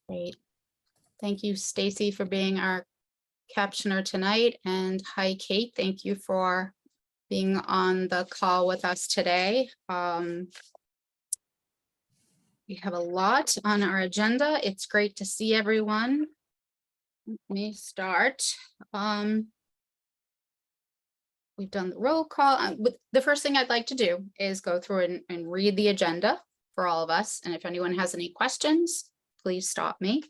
Great. Thank you, Stacy, for being our captioner tonight. And hi, Kate. Thank you for being on the call with us today. We have a lot on our agenda. It's great to see everyone. Let me start. We've done the roll call. The first thing I'd like to do is go through and read the agenda for all of us. And if anyone has any questions, please stop me.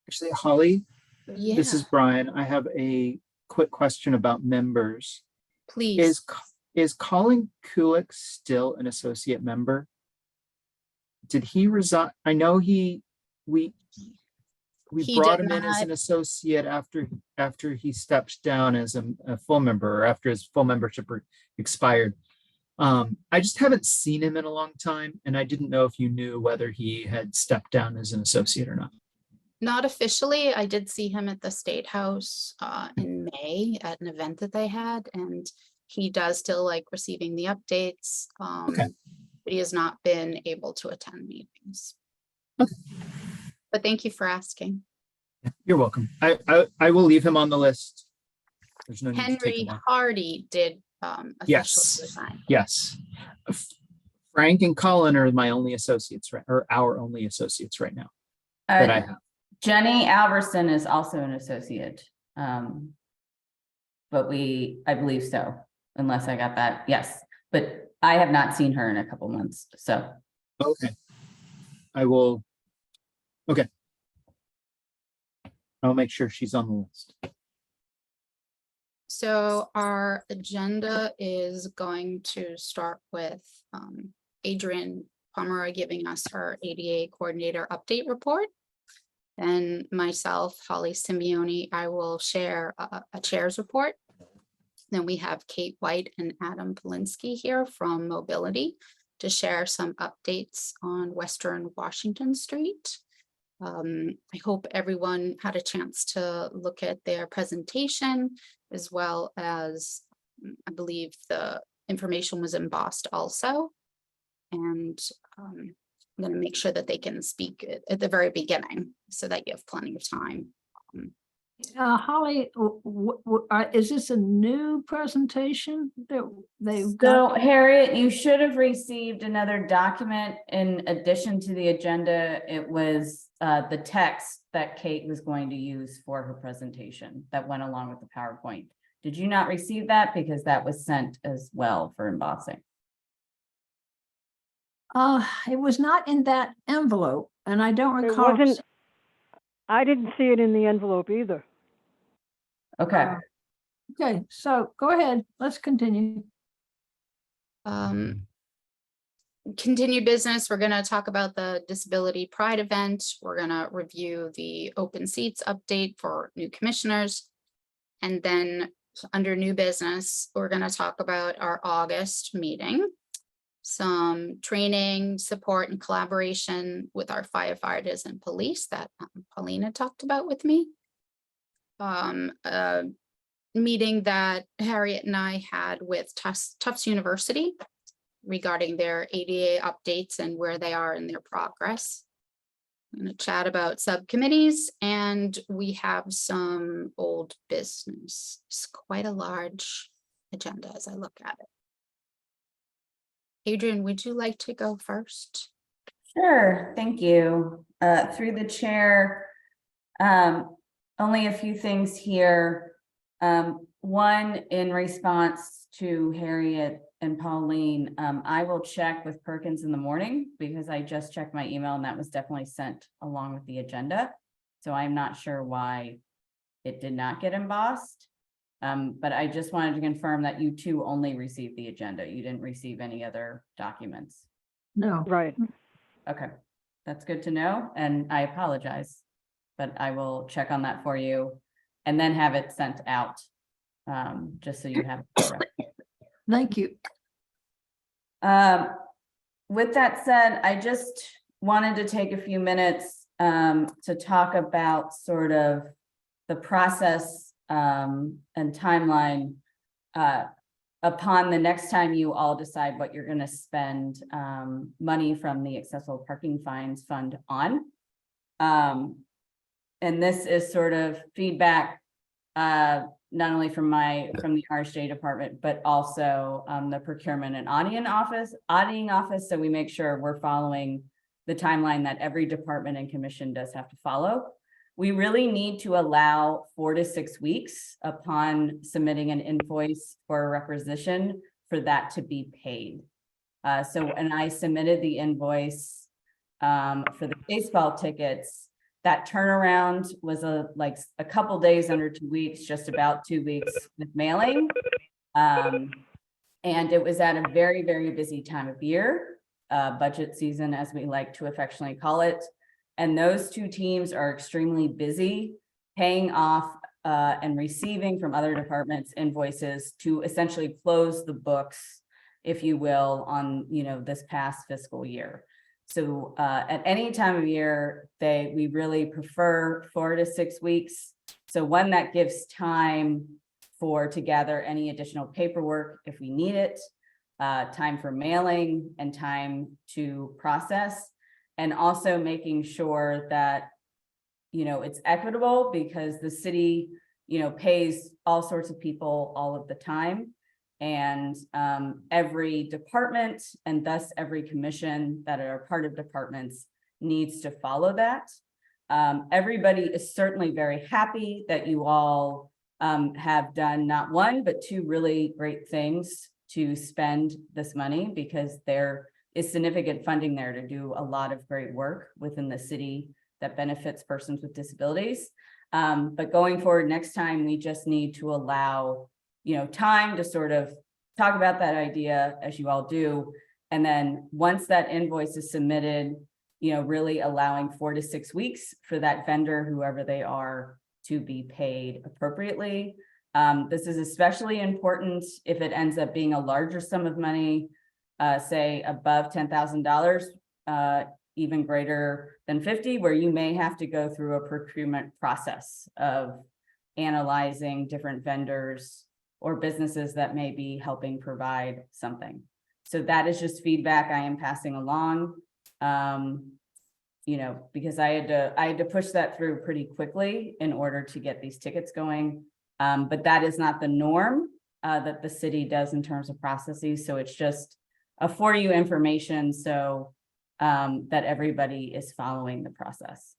Actually, Holly, Yeah, this is Brian. I have a quick question about members. please. Is Colin Kulik still an associate member? Did he resign? I know we He brought did him in as not. an associate after he stepped down as a full member, or after his full membership expired. I just haven't seen him in a long time, and I didn't know if you knew whether he had stepped down as an associate or not. Not officially. I did see him at the State House in May at an event that they had, and he does still like receiving the updates. Okay. But he has not been able to attend meetings. Okay. But thank you for asking. You're welcome. I will leave him on the list. There's no need to take Henry him off. Hardy did officially Yes. resign. Yes. Frank and Colin are my only associates, right? Or our only associates right now that I have. Jenny Alverson is also an associate. But I believe so, unless I got that. Yes, but I have not seen her in a couple months. So. Okay. I will. Okay. I'll make sure she's on the list. So our agenda is going to start with Adrian Pomeroy giving us our ADA coordinator update report. And myself, Holly Simeone, I will share a chair's report. Then we have Kate White and Adam Polinsky here from Mobility to share some updates on Western Washington Street. I hope everyone had a chance to look at their presentation, as well as I believe the information was embossed also. And I'm going to make sure that they can speak at the very beginning so that you have plenty of time. Holly, is this a new presentation that they've So got? Harriet, you should have received another document in addition to the agenda. It was the text that Kate was going to use for her presentation that went along with the PowerPoint. Did you not receive that? Because that was sent as well for embossing. It was not in that envelope, and I don't recall. It wasn't. I didn't see it in the envelope either. Okay. Okay, so go ahead. Let's continue. Continue business. We're going to talk about the Disability Pride event. We're going to review the open seats update for new commissioners. And then under new business, we're going to talk about our August meeting, some training, support, and collaboration with our firefighters and police that Paulina talked about with me. A meeting that Harriet and I had with Tufts University regarding their ADA updates and where they are in their progress. I'm going to chat about subcommittees, and we have some old business. It's quite a large agenda as I look at it. Adrian, would you like to go first? Sure, thank you. Through the chair, only a few things here. One, in response to Harriet and Pauline, I will check with Perkins in the morning because I just checked my email and that was definitely sent along with the agenda. So I'm not sure why it did not get embossed. But I just wanted to confirm that you two only received the agenda. You didn't receive any other documents. No. Right. Okay, that's good to know. And I apologize, but I will check on that for you and then have it sent out just so you have it. Thank you. With that said, I just wanted to take a few minutes to talk about sort of the process and timeline upon the next time you all decide what you're going to spend money from the accessible parking fines fund on. And this is sort of feedback, not only from the RSJ department, but also the procurement and auditing office. So we make sure we're following the timeline that every department and commission does have to follow. We really need to allow 4 to 6 weeks upon submitting an invoice for a requisition for that to be paid. And I submitted the invoice for the baseball tickets. That turnaround was like a couple days, under 2 weeks, just about 2 weeks with mailing. And it was at a very, very busy time of year, budget season, as we like to affectionately call it. And those two teams are extremely busy paying off and receiving from other departments invoices to essentially close the books, if you will, on this past fiscal year. So at any time of year, we really prefer 4 to 6 weeks. So one that gives time to gather any additional paperwork if we need it, time for mailing and time to process, and also making sure that it's equitable, because the city pays all sorts of people all of the time. And every department, and thus every commission that are part of departments, needs to follow that. Everybody is certainly very happy that you all have done not one, but 2 really great things to spend this money, because there is significant funding there to do a lot of great work within the city that benefits persons with disabilities. But going forward, next time, we just need to allow time to sort of talk about that idea, as you all do. And then once that invoice is submitted, really allowing 4 to 6 weeks for that vendor, whoever they are, to be paid appropriately. This is especially important if it ends up being a larger sum of money, say above $10,000, even greater than 50, where you may have to go through a procurement process of analyzing different vendors or businesses that may be helping provide something. So that is just feedback I am passing along, because I had to push that through pretty quickly in order to get these tickets going. But that is not the norm that the city does in terms of processes. So it's just for you information, so that everybody is following the process.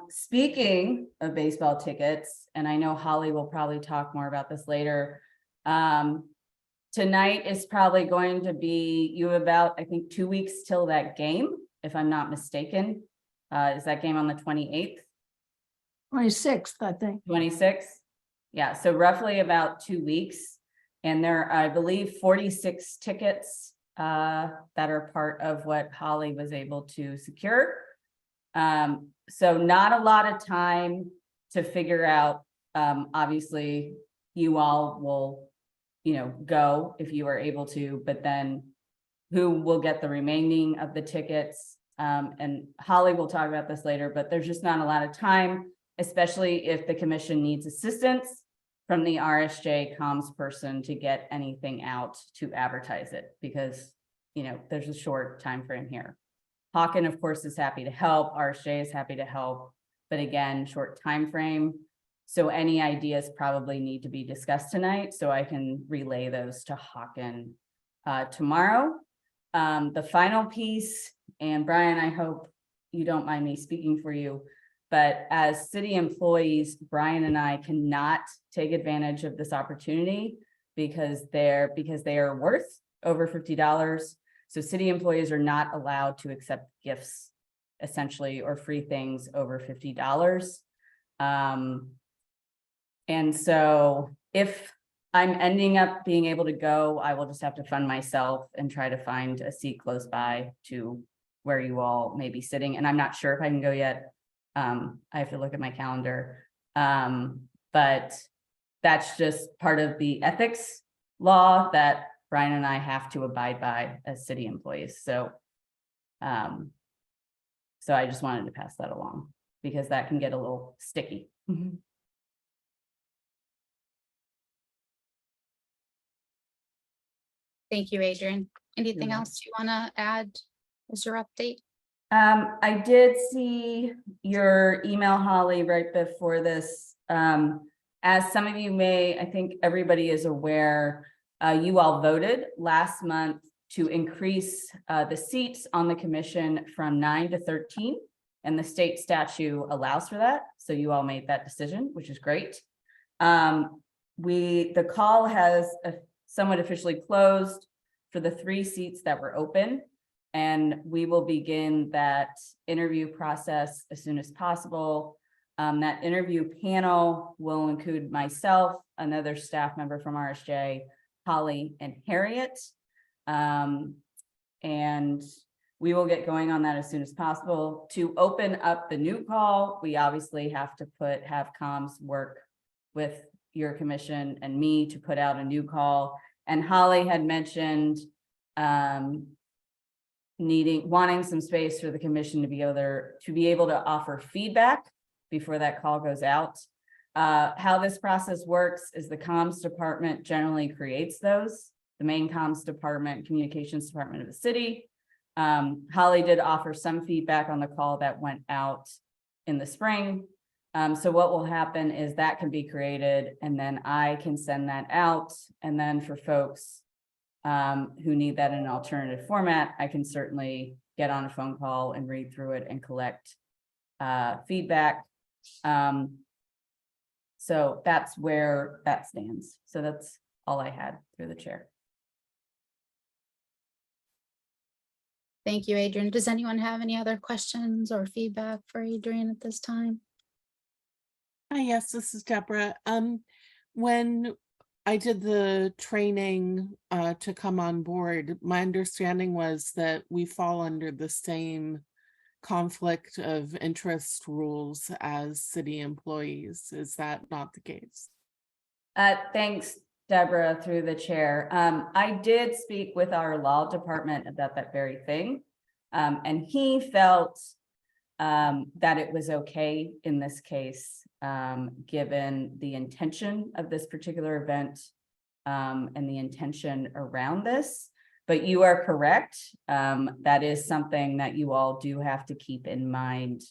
Speaking of baseball tickets, and I know Holly will probably talk more about this later. Tonight is probably going to be, you have about, I think, 2 weeks till that game, if I'm not mistaken. Is that game on the 28th? 26th, I think. 26th? Yeah, so roughly about 2 weeks. And there are, I believe, 46 tickets that are part of what Holly was able to secure. So not a lot of time to figure out. Obviously, you all will, go if you are able to, but then who will get the remaining of the tickets? And Holly will talk about this later, but there's just not a lot of time, especially if the commission needs assistance from the RSJ comms person to get anything out to advertise it, because, there's a short time frame here. Hawken, of course, is happy to help. RSJ is happy to help, but again, short time frame. So any ideas probably need to be discussed tonight, so I can relay those to Hawken tomorrow. The final piece, and Brian, I hope you don't mind me speaking for you, but as city employees, Brian and I cannot take advantage of this opportunity because they are worth over $50. So city employees are not allowed to accept gifts, essentially, or free things over $50. And so if I'm ending up being able to go, I will just have to fund myself and try to find a seat close by to where you all may be sitting. And I'm not sure if I can go yet. I have to look at my calendar. But that's just part of the ethics law that Brian and I have to abide by as city employees. So I just wanted to pass that along. because that can get a little sticky. Thank you, Adrian. Anything You're else you want to add as your update? I did see your email, Holly, right before this. As some of you may, I think everybody is aware, you all voted last month to increase the seats on the commission from 9 to 13, and the state statute allows for that. So you all made that decision, which is great. The call has somewhat officially closed for the 3 seats that were open. And we will begin that interview process as soon as possible. That interview panel will include myself, another staff member from RSJ, Holly, and Harriet. And we will get going on that as soon as possible. To open up the new call, we obviously have to have comms work with your commission and me to put out a new call. And Holly had mentioned wanting some space for the commission to be able to offer feedback before that call goes out. How this process works is the comms department generally creates those, the main comms department, communications department of the city. Holly did offer some feedback on the call that went out in the spring. So what will happen is that can be created, and then I can send that out. And then for folks who need that in an alternative format, I can certainly get on a phone call and read through it and collect feedback. So that's where that stands. So that's all I had through the chair. Thank you, Adrian. Does anyone have any other questions or feedback for Adrian at this time? Hi, yes, this is Deborah. When I did the training to come on board, my understanding was that we fall under the same conflict of interest rules as city employees. Is that not the case? Thanks, Deborah, through the chair. I did speak with our law department about that very thing. And he felt that it was okay in this case, given the intention of this particular event and the intention around this. But you are correct. That is something that you all do have to keep in mind.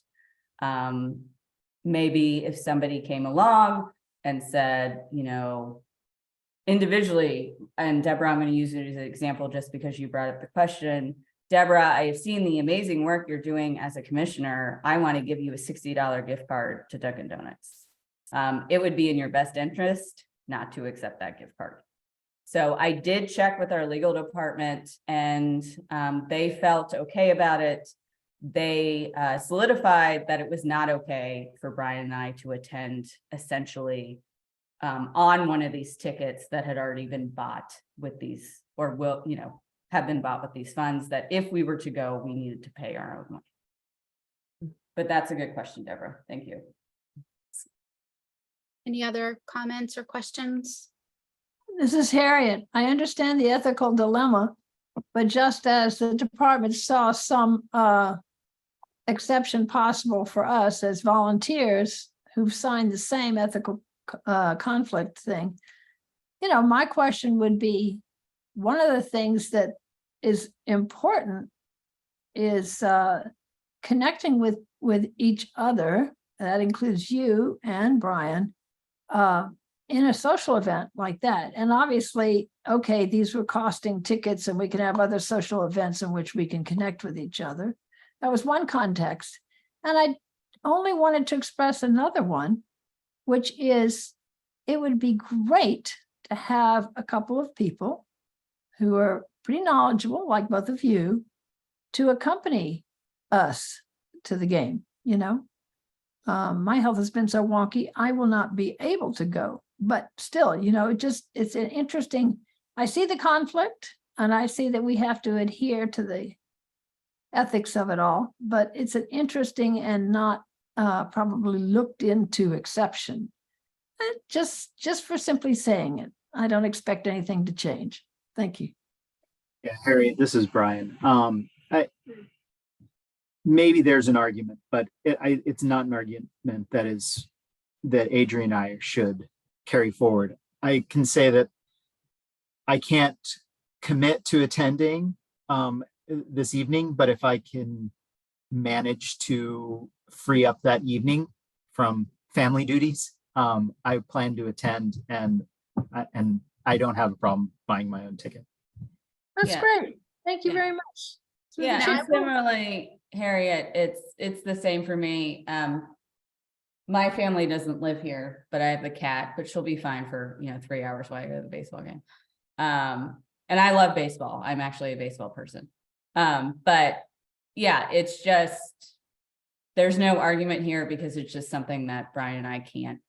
Maybe if somebody came along and said, you know, individually, and Deborah, I'm going to use it as an example just because you brought up the question. Deborah, I have seen the amazing work you're doing as a commissioner. I want to give you a $60 gift card to Dunkin' Donuts. It would be in your best interest not to accept that gift card. So I did check with our legal department, and they felt okay about it. They solidified that it was not okay for Brian and I to attend essentially on one of these tickets that had already been bought with these, or will, you know, have been bought with these funds, that if we were to go, we needed to pay our own money. But that's a good question, Deborah. Thank you. Any other comments or questions? This is Harriet. I understand the ethical dilemma, but just as the department saw some exception possible for us as volunteers who've signed the same ethical conflict thing, you know, my question would be, one of the things that is important is connecting with each other. That includes you and Brian in a social event like that. And obviously, okay, these were costing tickets, and we can have other social events in which we can connect with each other. That was one context. And I only wanted to express another one, which is it would be great to have a couple of people who are pretty knowledgeable, like both of you, to accompany us to the game. You know, my health has been so wonky, I will not be able to go. But still, you know, it's an interesting, I see the conflict, and I see that we have to adhere to the ethics of it all, but it's an interesting and not probably looked into exception. Just for simply saying it, I don't expect anything to change. Thank you. Yeah, Harry, this is Brian. maybe there's an argument, but it's not an argument that Adrian and I should carry forward. I can say that I can't commit to attending this evening, but if I can manage to free up that evening from family duties, I plan to attend, and I don't have a problem buying my own ticket. That's Yeah. great. Thank you Yeah. very much. Yeah, Now- and similarly, Harriet, it's the same for me. My family doesn't live here, but I have a cat, but she'll be fine for, 3 hours while I go to the baseball game. And I love baseball. I'm actually a baseball person. But yeah, it's just, there's no argument here because it's just something that Brian and I can't,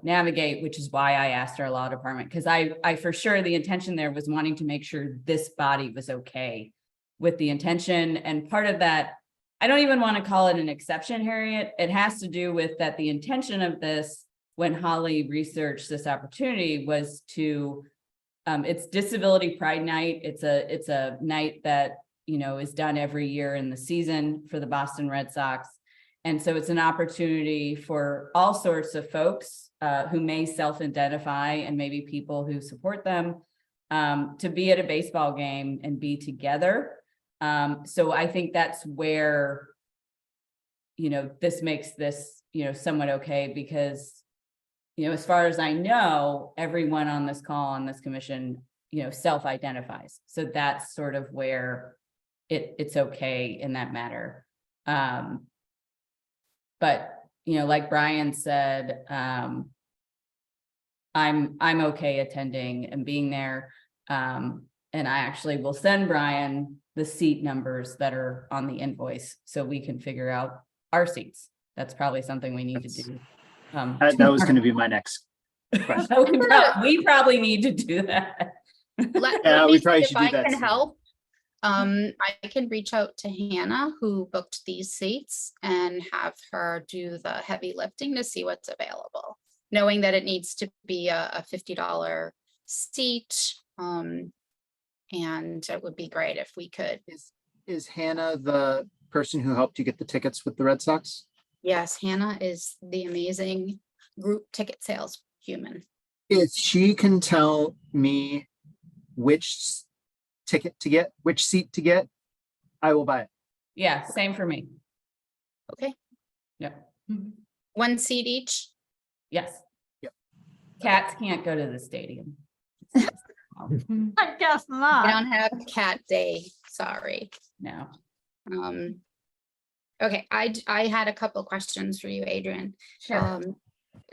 navigate, which is why I asked our law department, because I for sure the intention there was wanting to make sure this body was okay with the intention. And part of that, I don't even want to call it an exception, Harriet. It has to do with that the intention of this, when Holly researched this opportunity, was to, it's Disability Pride Night. It's a night that, is done every year in the season for the Boston Red Sox. And so it's an opportunity for all sorts of folks who may self-identify, and maybe people who support them, to be at a baseball game and be together. So I think that's where, this makes this, somewhat okay, because, as far as I know, everyone on this call, on this commission, self-identifies. So that's sort of where it's okay in that matter. But, like Brian said, I'm okay attending and being there. And I actually will send Brian the seat numbers that are on the invoice so we can figure out our seats. That's probably something we need to do. That was going to be my next question. We probably need to do that. Let Yeah, me we see probably if should do I that can soon. help. I can reach out to Hannah, who booked these seats, and have her do the heavy lifting to see what's available, knowing that it needs to be a $50 seat. And it would be great if we could. Is Hannah the person who helped you get the tickets with the Red Sox? Yes, Hannah is the amazing group ticket sales human. If she can tell me which ticket to get, which seat to get, I will buy it. Yeah, same for me. Okay, Yeah. one seat each. Yes. Yep. Cats can't go to the stadium. I guess I not. don't have cat day, sorry. No. Okay, I had a couple questions for you, Adrian.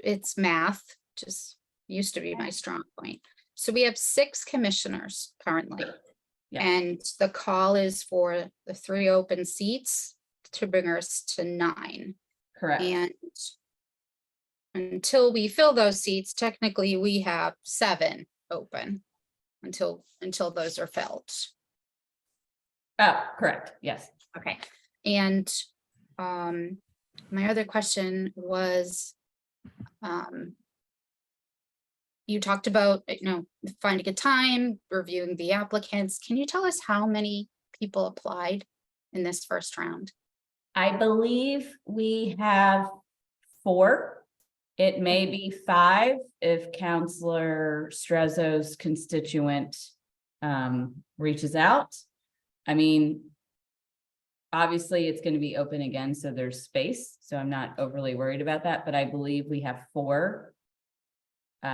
It's math, just used to be my strong point. So we have 6 commissioners currently. Yeah. And the call is for the 3 open seats to bring us to 9. Correct. And until we fill those seats, technically we have 7 open until those are filled. Oh, correct. Yes. Okay, and my other question was, you talked about, finding a time, reviewing the applicants. Can you tell us how many people applied in this first round? I believe we have 4. It may be 5 if Counselor Strezzo's constituent reaches out. I mean, obviously it's going to be open again, so there's space. So I'm not overly worried about that, but I believe we have 4. So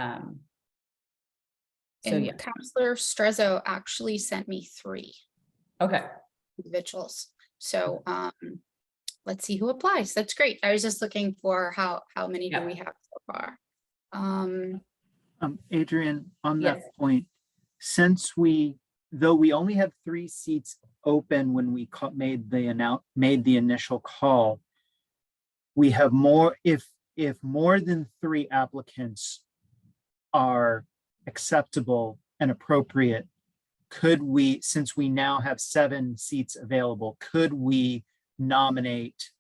And yeah, Counselor Strezzo actually sent me 3 okay. individuals. So let's see who applies. That's great. I was just looking for how many do Yeah. we have so far? Adrian, on that Yes. point, since though we only have 3 seats open when we made the initial call, we have more, if more than 3 applicants are acceptable and appropriate, could we, since we now have 7 seats available, could we nominate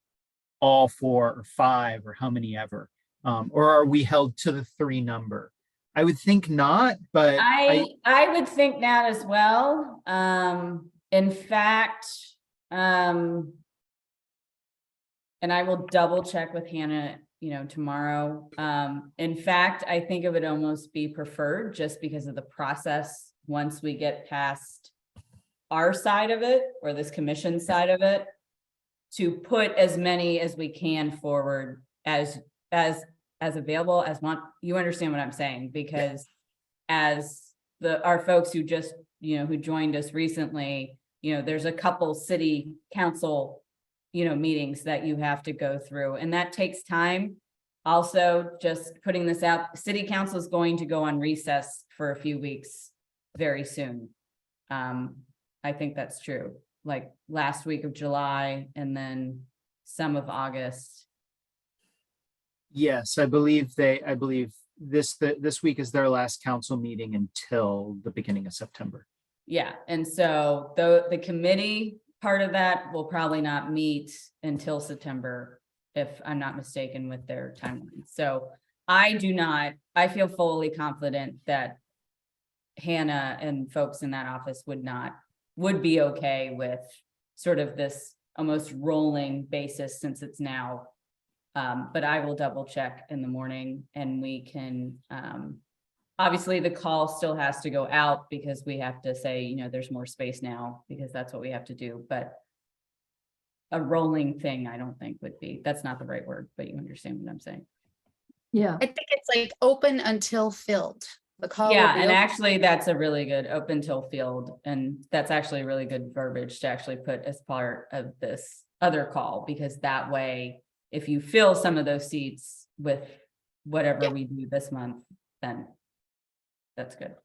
all 4 or 5 or how many ever? Or are we held to the 3 number? I would think not, but I would think that as well. In fact, And I will double check with Hannah, tomorrow. In fact, I think it would almost be preferred just because of the process. Once we get past our side of it, or this commission side of it, to put as many as we can forward as available as you understand what I'm saying, because as our folks who just, who joined us recently, there's a couple city council, meetings that you have to go through, and that takes time. Also, just putting this out, city council is going to go on recess for a few weeks very soon. I think that's true, like last week of July and then some of August. Yes, I believe this week is their last council meeting until the beginning of September. Yeah, and so the committee part of that will probably not meet until September, if I'm not mistaken with their timeline. So I feel fully confident that Hannah and folks in that office would be okay with sort of this almost rolling basis, since it's now. But I will double check in the morning, and we can, obviously the call still has to go out because we have to say, there's more space now, because that's what we have to do. But a rolling thing, I don't think that's not the right word, but you understand what I'm saying. Yeah, I think it's like open until filled. The call. will Yeah, be and open. actually that's a really good open till field, and that's actually really good verbiage to actually put as part of this other call, because that way, if you fill some of those seats with whatever we do this month, then that's good.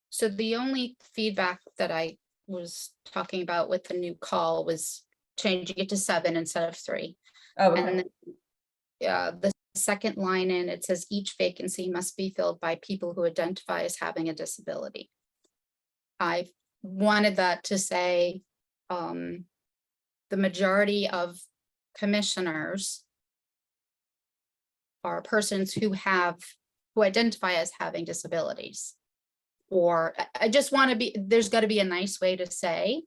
So the only feedback that I was talking about with the new call was changing it to 7 instead of 3. Oh, And okay. then, the second line in, it says each vacancy must be filled by people who identify as having a disability. I wanted that to say, the majority of commissioners are persons who identify as having disabilities. Or I just want to there's got to be a nice way to say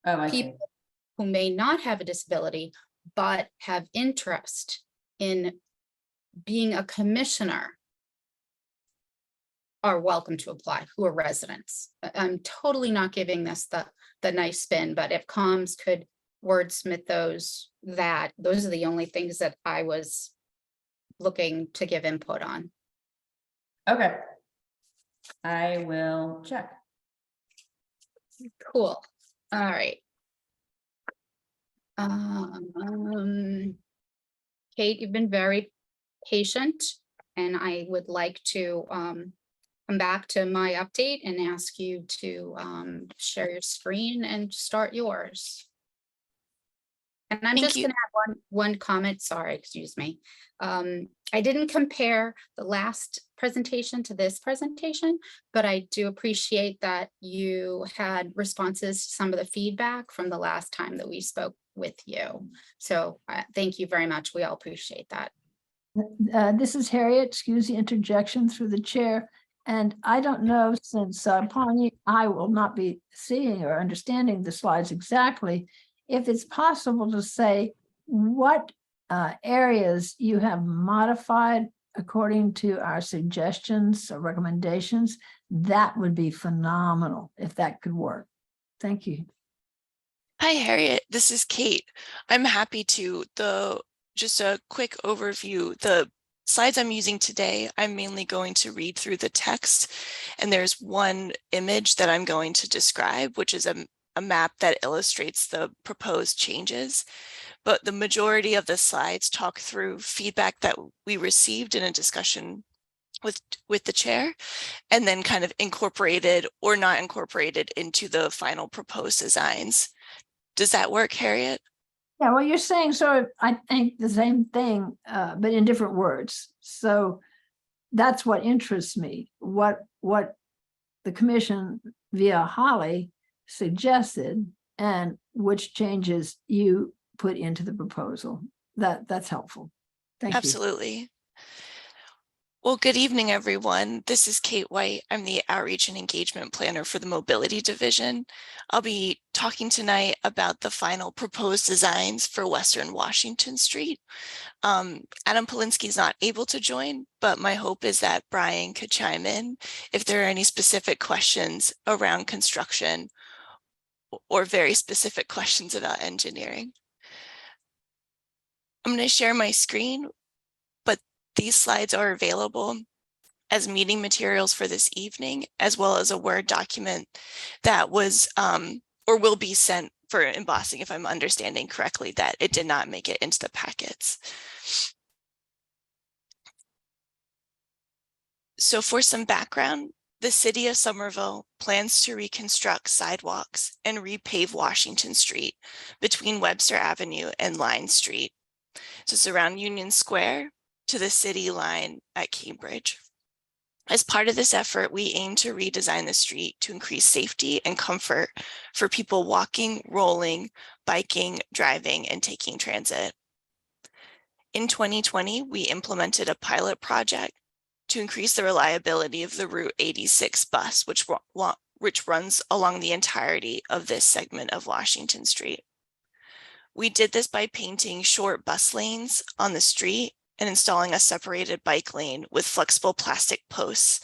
Oh, I see. people who may not have a disability, but have interest in being a commissioner are welcome to apply, who are residents. I'm totally not giving this the nice spin, but if comms could wordsmith those are the only things that I was looking to give input on. Okay. I will check. Cool. All right. Kate, you've been very patient, and I would like to come back to my update and ask you to share your screen and start yours. And I'm Thank just you. going to add one comment. Sorry, excuse me. I didn't compare the last presentation to this presentation, but I do appreciate that you had responses to some of the feedback from the last time that we spoke with you. So thank you very much. We all appreciate that. this is Harriet, excuse the interjection through the chair. And I don't know, since Pawnee, I will not be seeing or understanding the slides exactly, if it's possible to say what areas you have modified according to our suggestions or recommendations. That would be phenomenal if that could work. Thank you. Hi, Harriet. This is Kate. I'm happy to. Just a quick overview. The slides I'm using today, I'm mainly going to read through the text, and there's one image that I'm going to describe, which is a map that illustrates the proposed changes. But the majority of the slides talk through feedback that we received in a discussion with the chair, and then kind of incorporated or not incorporated into the final proposed designs. Does that work, Harriet? Yeah, well, you're saying sort of, I think the same thing, but in different words. So that's what interests me. What the commission via Holly suggested and which changes you put into the proposal. That's helpful. Thank you. Absolutely. Well, good evening, everyone. This is Kate White. I'm the Outreach and Engagement Planner for the Mobility Division. I'll be talking tonight about the final proposed designs for Western Washington Street. Adam Polinsky is not able to join, but my hope is that Brian could chime in if there are any specific questions around construction or very specific questions about engineering. I'm going to share my screen, but these slides are available as meeting materials for this evening, as well as a Word document that was or will be sent for embossing, if I'm understanding correctly, that it did not make it into the packets. So for some background, the city of Somerville plans to reconstruct sidewalks and repave Washington Street between Webster Avenue and Line Street. So it's around Union Square to the city line at Cambridge. As part of this effort, we aim to redesign the street to increase safety and comfort for people walking, rolling, biking, driving, and taking transit. In 2020, we implemented a pilot project to increase the reliability of the Route 86 bus, which runs along the entirety of this segment of Washington Street. We did this by painting short bus lanes on the street and installing a separated bike lane with flexible plastic posts.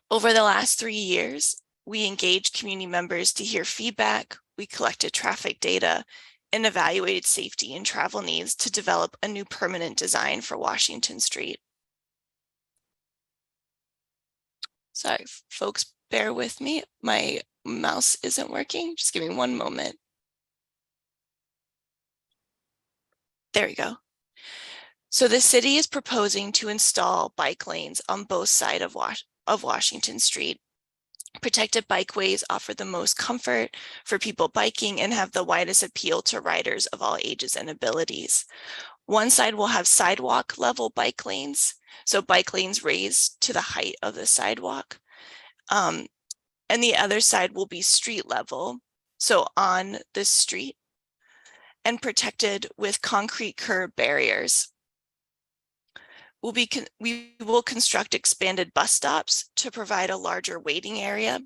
Over the last 3 years, we engaged community members to hear feedback, we collected traffic data, and evaluated safety and travel needs to develop a new permanent design for Washington Street. Sorry, folks, bear with me. My mouse isn't working. Just give me one moment. There we go. So the city is proposing to install bike lanes on both sides of Washington Street. Protected bikeways offer the most comfort for people biking and have the widest appeal to riders of all ages and abilities. One side will have sidewalk level bike lanes, so bike lanes raised to the height of the sidewalk. And the other side will be street level, so on the street, and protected with concrete curb barriers. We will construct expanded bus stops to provide a larger waiting area.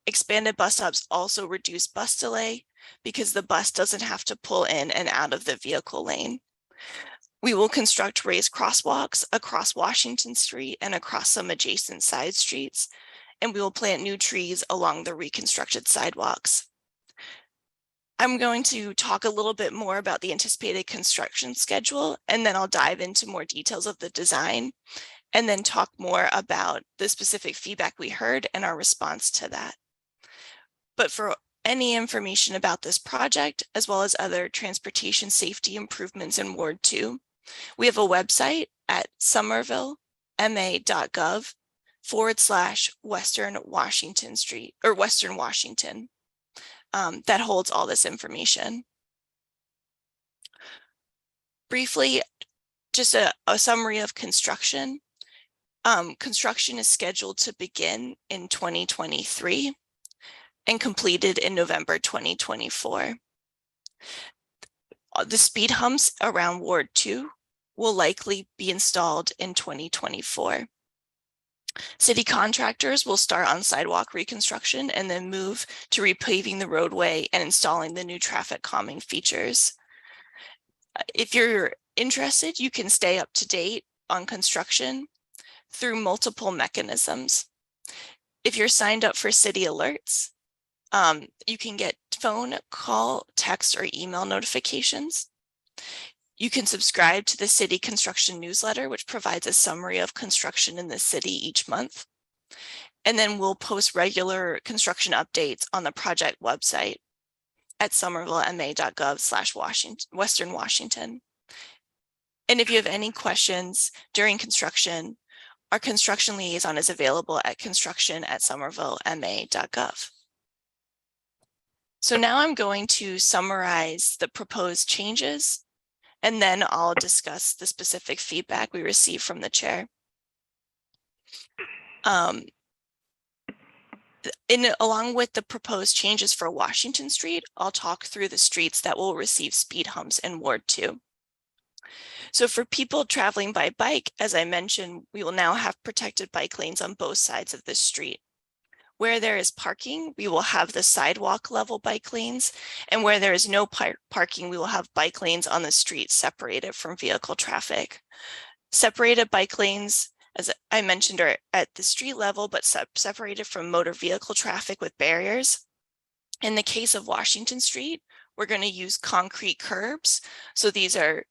Expanded bus stops also reduce bus delay because the bus doesn't have to pull in and out of the vehicle lane. We will construct raised crosswalks across Washington Street and across some adjacent side streets, and we will plant new trees along the reconstructed sidewalks. I'm going to talk a little bit more about the anticipated construction schedule, and then I'll dive into more details of the design, and then talk more about the specific feedback we heard and our response to that. But for any information about this project, as well as other transportation safety improvements in Ward 2, we have a website at somervillema.gov/Western Washington Street or Western Washington. That holds all this information. Briefly, just a summary of construction. Construction is scheduled to begin in 2023 and completed in November 2024. The speed humps around Ward 2 will likely be installed in 2024. City contractors will start on sidewalk reconstruction and then move to repaving the roadway and installing the new traffic calming features. If you're interested, you can stay up to date on construction through multiple mechanisms. If you're signed up for city alerts, you can get phone, call, text, or email notifications. You can subscribe to the city construction newsletter, which provides a summary of construction in the city each month. And then we'll post regular construction updates on the project website at somervillema.gov/Western Washington. And if you have any questions during construction, our construction liaison is available at construction@somervillema.gov. So now I'm going to summarize the proposed changes, and then I'll discuss the specific feedback we received from the chair. Along with the proposed changes for Washington Street, I'll talk through the streets that will receive speed humps in Ward 2. So for people traveling by bike, as I mentioned, we will now have protected bike lanes on both sides of the street. Where there is parking, we will have the sidewalk level bike lanes, and where there is no parking, we will have bike lanes on the street separated from vehicle traffic. Separated bike lanes, as I mentioned, are at the street level, but separated from motor vehicle traffic with barriers. In the case of Washington Street, we're going to use concrete curbs. So these are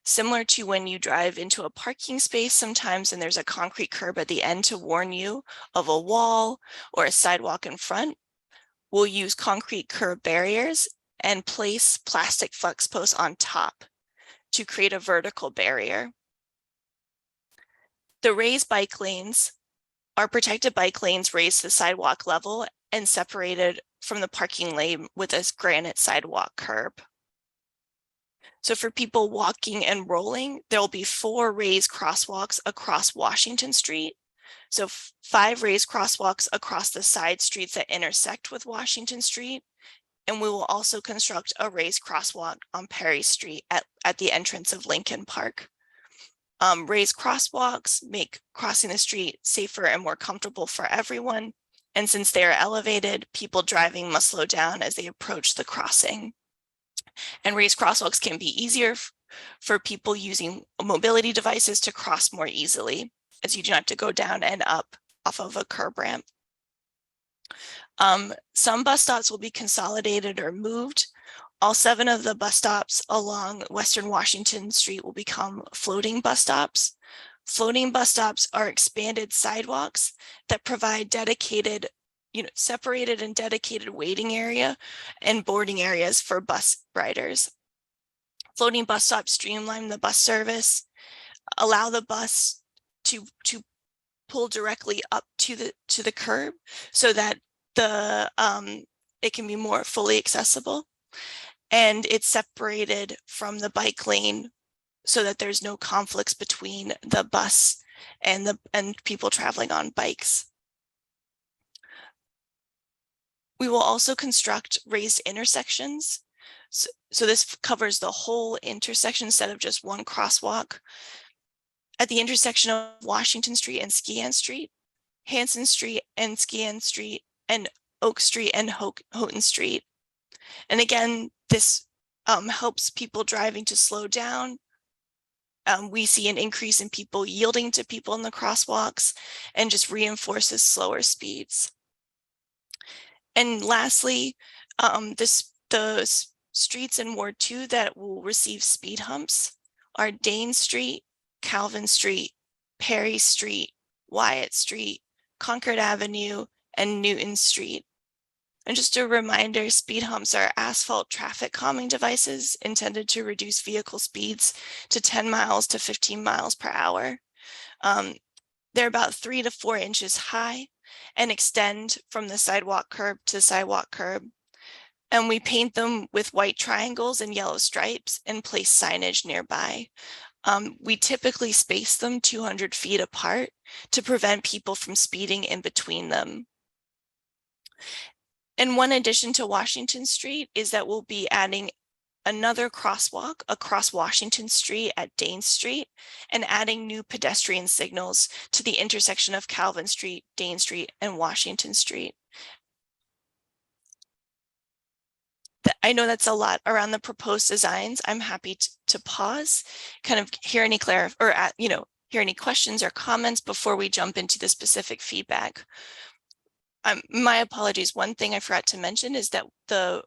similar to when you drive into a parking space sometimes and there's a concrete curb at the end to warn you of a wall or a sidewalk in front. We'll use concrete curb barriers and place plastic flex posts on top to create a vertical barrier. The raised bike lanes are protected bike lanes raised to the sidewalk level and separated from the parking lane with a granite sidewalk curb. So for people walking and rolling, there will be 4 raised crosswalks across Washington Street. So 5 raised crosswalks across the side streets that intersect with Washington Street. And we will also construct a raised crosswalk on Perry Street at the entrance of Lincoln Park. Raised crosswalks make crossing the street safer and more comfortable for everyone. And since they are elevated, people driving must slow down as they approach the crossing. And raised crosswalks can be easier for people using mobility devices to cross more easily, as you do not have to go down and up off of a curb ramp. Some bus stops will be consolidated or moved. All 7 of the bus stops along Western Washington Street will become floating bus stops. Floating bus stops are expanded sidewalks that provide dedicated, separated and dedicated waiting area and boarding areas for bus riders. Floating bus stops streamline the bus service, allow the bus to pull directly up to the curb so that it can be more fully accessible, and it's separated from the bike lane so that there's no conflicts between the bus and people traveling on bikes. We will also construct raised intersections. So this covers the whole intersection instead of just one crosswalk. At the intersection of Washington Street and Skian Street, Hanson Street and Skian Street, and Oak Street and Houghton Street. And again, this helps people driving to slow down. We see an increase in people yielding to people in the crosswalks and just reinforces slower speeds. And lastly, the streets in Ward 2 that will receive speed humps are Dane Street, Calvin Street, Perry Street, Wyatt Street, Concord Avenue, and Newton Street. And just a reminder, speed humps are asphalt traffic calming devices intended to reduce vehicle speeds to 10 miles to 15 miles per hour. They're about 3 to 4 inches high and extend from the sidewalk curb to sidewalk curb. And we paint them with white triangles and yellow stripes and place signage nearby. We typically space them 200 feet apart to prevent people from speeding in between them. And one addition to Washington Street is that we'll be adding another crosswalk across Washington Street at Dane Street and adding new pedestrian signals to the intersection of Calvin Street, Dane Street, and Washington Street. I know that's a lot around the proposed designs. I'm happy to pause, kind of hear any hear any questions or comments before we jump into the specific feedback. My apologies. One thing I forgot to mention is that the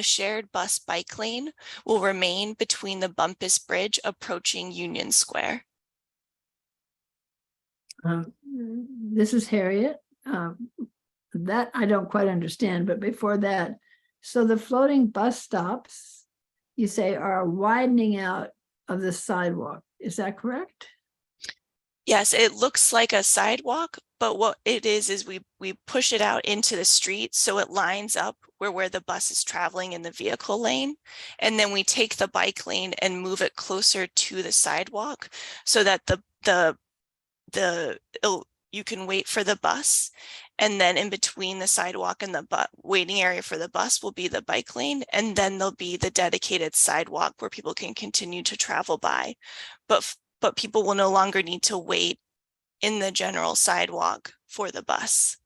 shared bus bike lane will remain between the Bumpus Bridge approaching Union Square. This is Harriet. That I don't quite understand, but before that, so the floating bus stops, you say, are widening out of the sidewalk. Is that correct? Yes, it looks like a sidewalk, but what it is we push it out into the street so it lines up where the bus is traveling in the vehicle lane. And then we take the bike lane and move it closer to the sidewalk so that you can wait for the bus And then in between the sidewalk and the waiting area for the bus will be the bike lane. And then there'll be the dedicated sidewalk where people can continue to travel by. But people will no longer need to wait in the general sidewalk for the bus.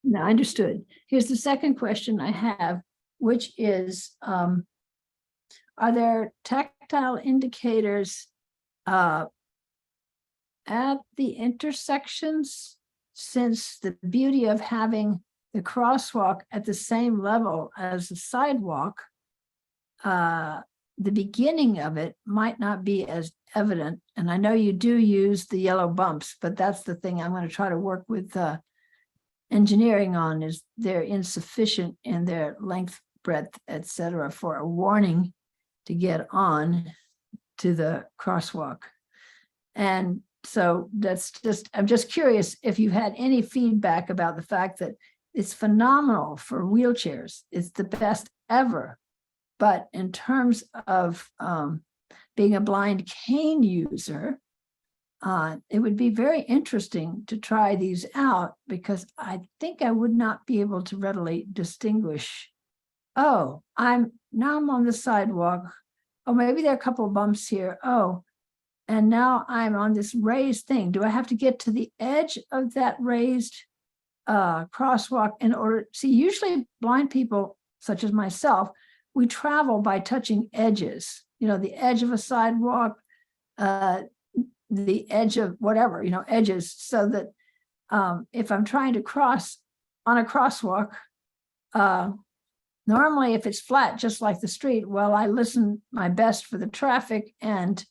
No, understood. Here's the second question I have, which is, are there tactile indicators at the intersections? Since the beauty of having the crosswalk at the same level as the sidewalk, the beginning of it might not be as evident. And I know you do use the yellow bumps, but that's the thing I'm going to try to work with engineering on, is they're insufficient in their length, breadth, etc., for a warning to get on to the crosswalk. And so that's just, I'm just curious if you had any feedback about the fact that it's phenomenal for wheelchairs. It's the best ever. But in terms of being a blind cane user, it would be very interesting to try these out, because I think I would not be able to readily distinguish, oh, I'm on the sidewalk. Oh, maybe there are a couple of bumps here. Oh, and now I'm on this raised thing. Do I have to get to the edge of that raised crosswalk in order? See, usually blind people, such as myself, we travel by touching edges, the edge of a sidewalk, the edge of whatever, edges, so that if I'm trying to cross on a crosswalk, normally if it's flat, just like the street, well, I listen my best for the traffic, and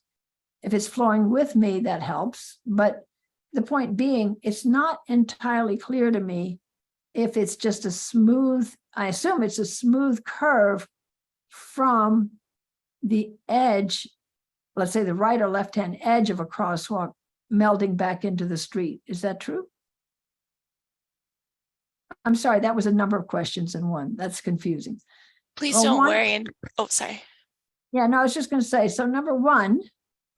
if it's flowing with me, that helps. But the point being, it's not entirely clear to me if it's just a smooth, I assume it's a smooth curve from the edge, let's say the right or left-hand edge of a crosswalk, melding back into the street. Is that true? I'm sorry, that was a number of questions in one. That's confusing. Please Well, don't worry. And oh, sorry. Yeah, no, I was just going to say, so number one,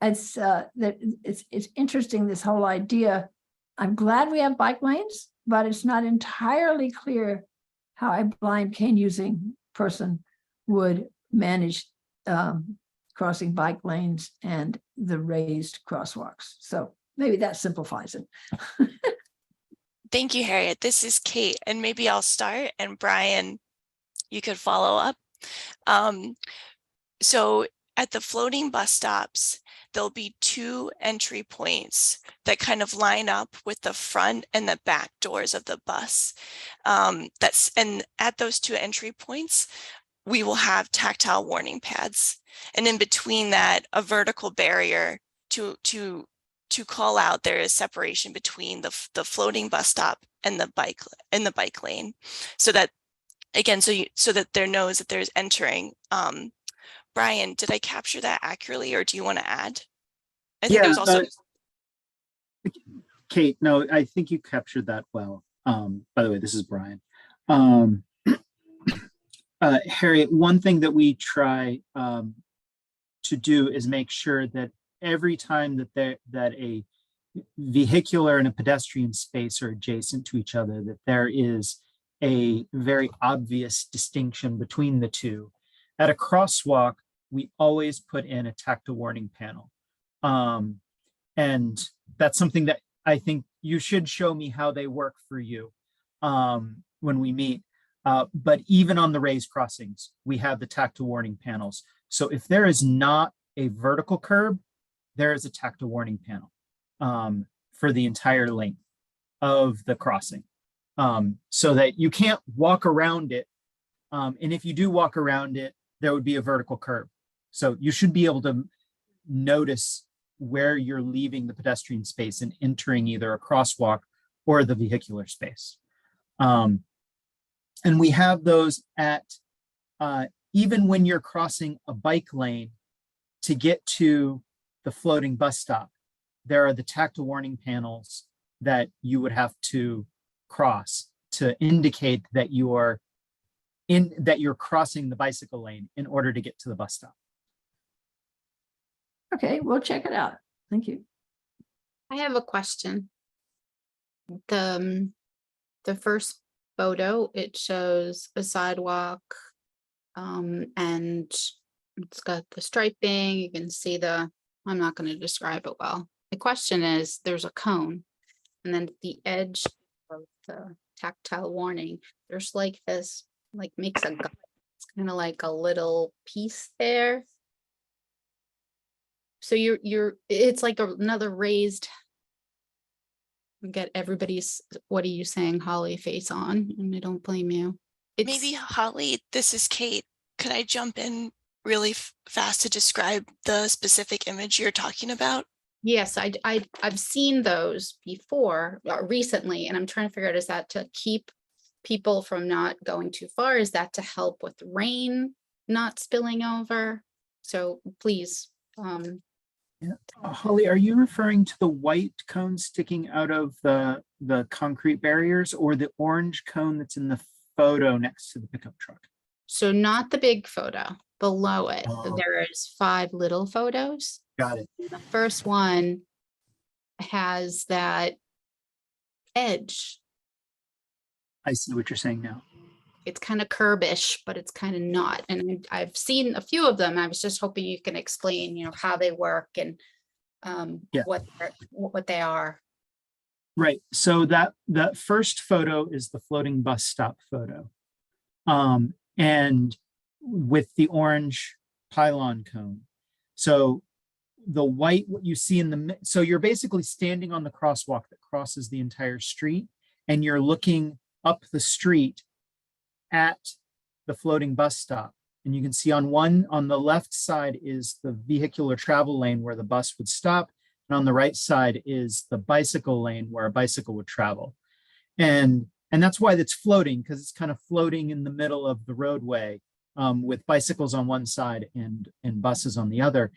it's that it's interesting, this whole idea. I'm glad we have bike lanes, but it's not entirely clear how a blind cane using person would manage crossing bike lanes and the raised crosswalks. So maybe that simplifies it. Thank you, Harriet. This is Kate, and maybe I'll start, and Brian, you could follow up. So at the floating bus stops, there'll be 2 entry points that kind of line up with the front and the back doors of the bus. And at those 2 entry points, we will have tactile warning pads. And in between that, a vertical barrier to call out there is separation between the floating bus stop and the bike lane. So that, again, so that there knows that there's entering. Brian, did I capture that accurately, or do you want to add? I think there was also Kate, no, I think you captured that well. By the way, this is Brian. Harriet, one thing that we try to do is make sure that every time that a vehicular and a pedestrian space are adjacent to each other, that there is a very obvious distinction between the two. At a crosswalk, we always put in a tactile warning panel. And that's something that I think you should show me how they work for you when we meet. But even on the raised crossings, we have the tactile warning panels. So if there is not a vertical curb, there is a tactile warning panel for the entire length of the crossing, so that you can't walk around it. And if you do walk around it, there would be a vertical curb. So you should be able to notice where you're leaving the pedestrian space and entering either a crosswalk or the vehicular space. And we have those at, even when you're crossing a bike lane to get to the floating bus stop, there are the tactile warning panels that you would have to cross to indicate that you're crossing the bicycle lane in order to get to the bus stop. Okay, we'll check it out. Thank you. I have a question. The The first photo, it shows a sidewalk. And it's got the striping, you can see I'm not gonna describe it well. The question is, there's a cone. And then at the edge of the tactile warning, there's like this, like makes a gut. It's kind of like a little piece there. So it's like another raised. Get everybody's, what are you saying, Holly, face on, and I don't blame you. Maybe Holly, this is Kate. Could I jump in really fast to describe the specific image you're talking about? Yes, I've seen those before, recently, and I'm trying to figure out, is that to keep people from not going too far? Is that to help with rain not spilling over? So please, Holly, are you referring to the white cone sticking out of the concrete barriers, or the orange cone that's in the photo next to the pickup truck? so not the big photo, below it, Oh. there is 5 little photos. Got it. The first one has that edge. I see what you're saying now. It's kind of curbish, but it's kind of not. And I've seen a few of them. I was just hoping you can explain, how they work and Yeah. what they are. Right. So that first photo is the floating bus stop photo. And with the orange pylon cone. So the white, what you see so you're basically standing on the crosswalk that crosses the entire street, and you're looking up the street at the floating bus stop. And you can see on the left side is the vehicular travel lane where the bus would stop. And on the right side is the bicycle lane where a bicycle would travel. And that's why it's floating, because it's kind of floating in the middle of the roadway, with bicycles on one side and buses on the other.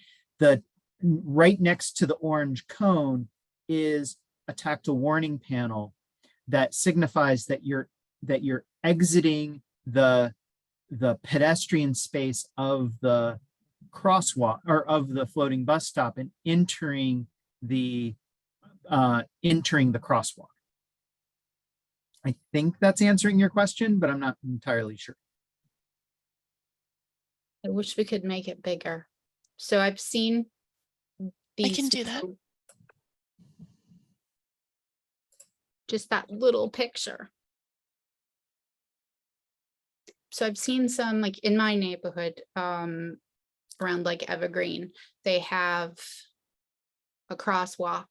Right next to the orange cone is a tactile warning panel that signifies that you're exiting the pedestrian space of the crosswalk, or of the floating bus stop, and entering the crosswalk. I think that's answering your question, but I'm not entirely sure. I wish we could make it bigger. So I've seen these. I can do that. Just that little picture. So I've seen some, like in my neighborhood, around like Evergreen, they have a crosswalk,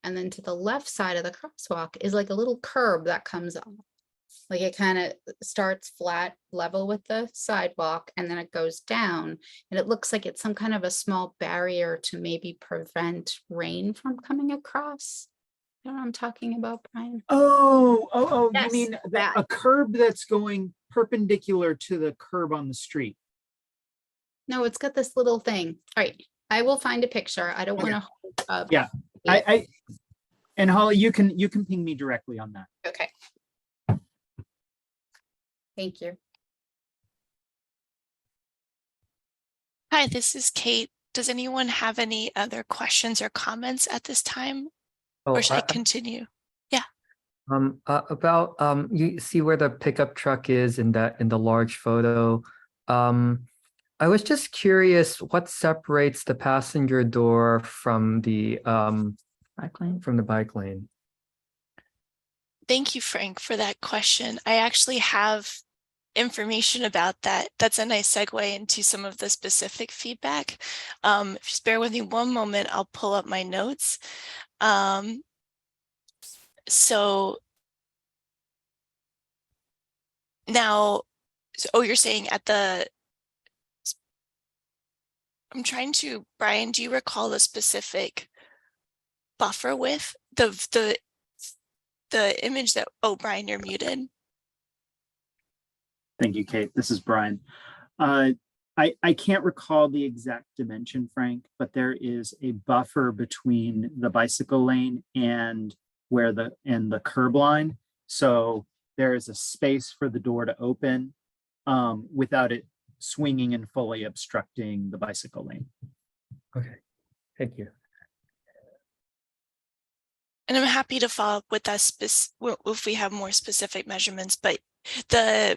and then to the left side of the crosswalk is like a little curb that comes up. Like it kind of starts flat level with the sidewalk, and then it goes down, and it looks like it's some kind of a small barrier to maybe prevent rain from coming across. You know what I'm talking about, Brian? You Yes, mean that. a curb that's going perpendicular to the curb on the street? No, it's got this little thing. All right, I will find a picture. I don't Okay. want to. Yeah, and Holly, you can ping me directly on that. Okay. Thank you. Hi, this is Kate. Does anyone have any other questions or comments at this time? Or should I continue? About you see where the pickup truck is in the large photo. I was just curious what separates the passenger door from the bike lane. Thank you, Frank, for that question. I actually have information about that. That's a nice segue into some of the specific feedback. Just bear with me one moment. I'll pull up my notes. So now, you're saying I'm trying to, Brian, do you recall the specific buffer width? The image that, Brian, you're muted. Thank you, Kate. This is Brian. I can't recall the exact dimension, Frank, but there is a buffer between the bicycle lane and the curb line. So there is a space for the door to open without it swinging and fully obstructing the bicycle lane. Okay, thank you. And I'm happy to follow up with us if we have more specific measurements, but the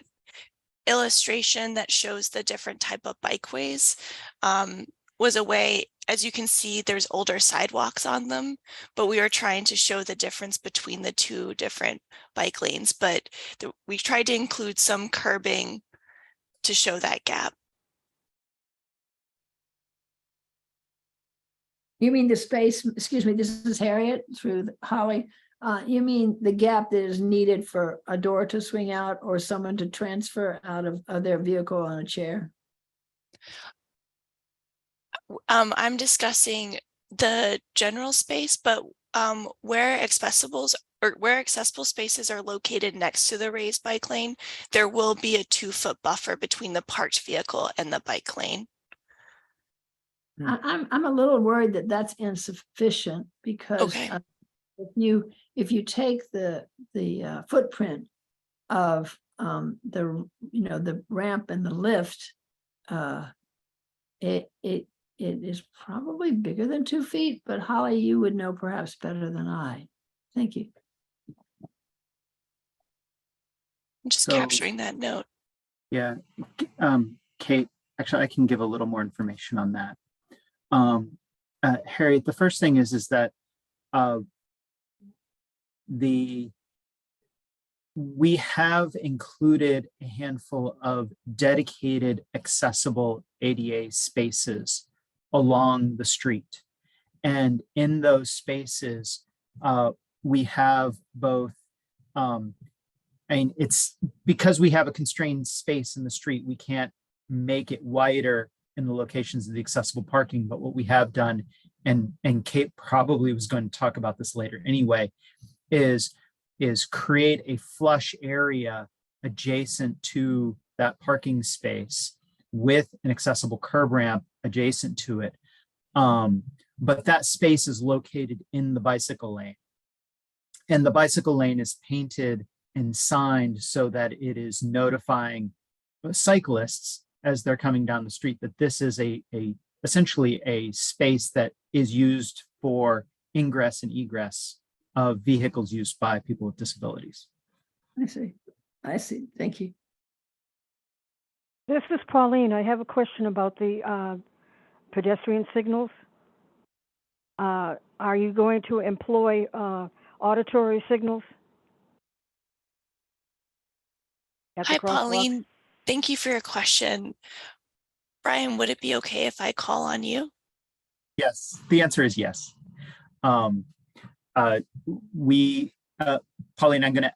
illustration that shows the different type of bikeways was a way, as you can see, there's older sidewalks on them, but we were trying to show the difference between the two different bike lanes. But we tried to include some curbing to show that gap. You mean the space, excuse me, this is Harriet through Holly. You mean the gap that is needed for a door to swing out or someone to transfer out of their vehicle on a chair? I'm discussing the general space, but where accessible spaces are located next to the raised bike lane, there will be a 2-foot buffer between the parked vehicle and the bike lane. I'm a little worried that that's insufficient because Okay. if you take the footprint of the ramp and the lift, it is probably bigger than 2 feet, but Holly, you would know perhaps better than I. Thank you. I'm just So- capturing that note. Yeah, Kate, actually, I can give a little more information on that. Harriet, the first thing is that we have included a handful of dedicated accessible ADA spaces along the street. And in those spaces, we have both, it's because we have a constrained space in the street, we can't make it wider in the locations of the accessible parking. But what we have done, and Kate probably was going to talk about this later anyway, is create a flush area adjacent to that parking space with an accessible curb ramp adjacent to it. But that space is located in the bicycle lane. And the bicycle lane is painted and signed so that it is notifying cyclists as they're coming down the street that this is essentially a space that is used for ingress and egress of vehicles used by people with disabilities. I see. Thank you. This is Pauline. I have a question about the pedestrian signals. Are you going to employ auditory signals? Hi, Pauline. Thank you for your question. Brian, would it be okay if I call on you? Yes, the answer is yes. Pauline, I'm gonna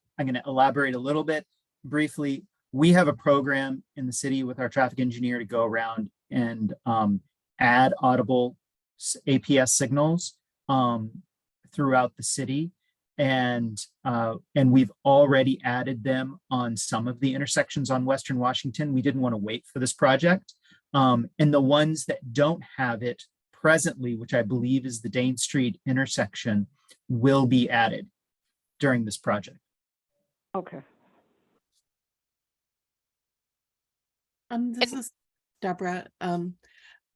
elaborate a little bit briefly. We have a program in the city with our traffic engineer to go around and add audible APS signals throughout the city. And we've already added them on some of the intersections on Western Washington. We didn't want to wait for this project. And the ones that don't have it presently, which I believe is the Dane Street intersection, will be added during this project. Okay. This is Deborah.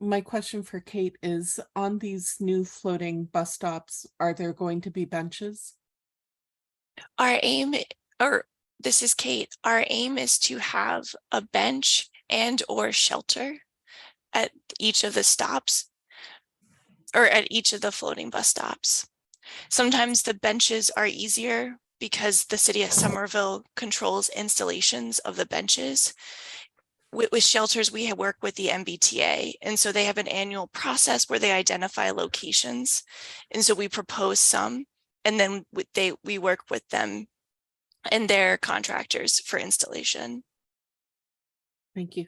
My question for Kate is, on these new floating bus stops, are there going to be benches? Our aim, or this is Kate, our aim is to have a bench and or shelter at each of the stops, or at each of the floating bus stops. Sometimes the benches are easier because the city of Somerville controls installations of the benches. With shelters, we work with the MBTA, and so they have an annual process where they identify locations. And so we propose some, and then we work with them and their contractors for installation. Thank you.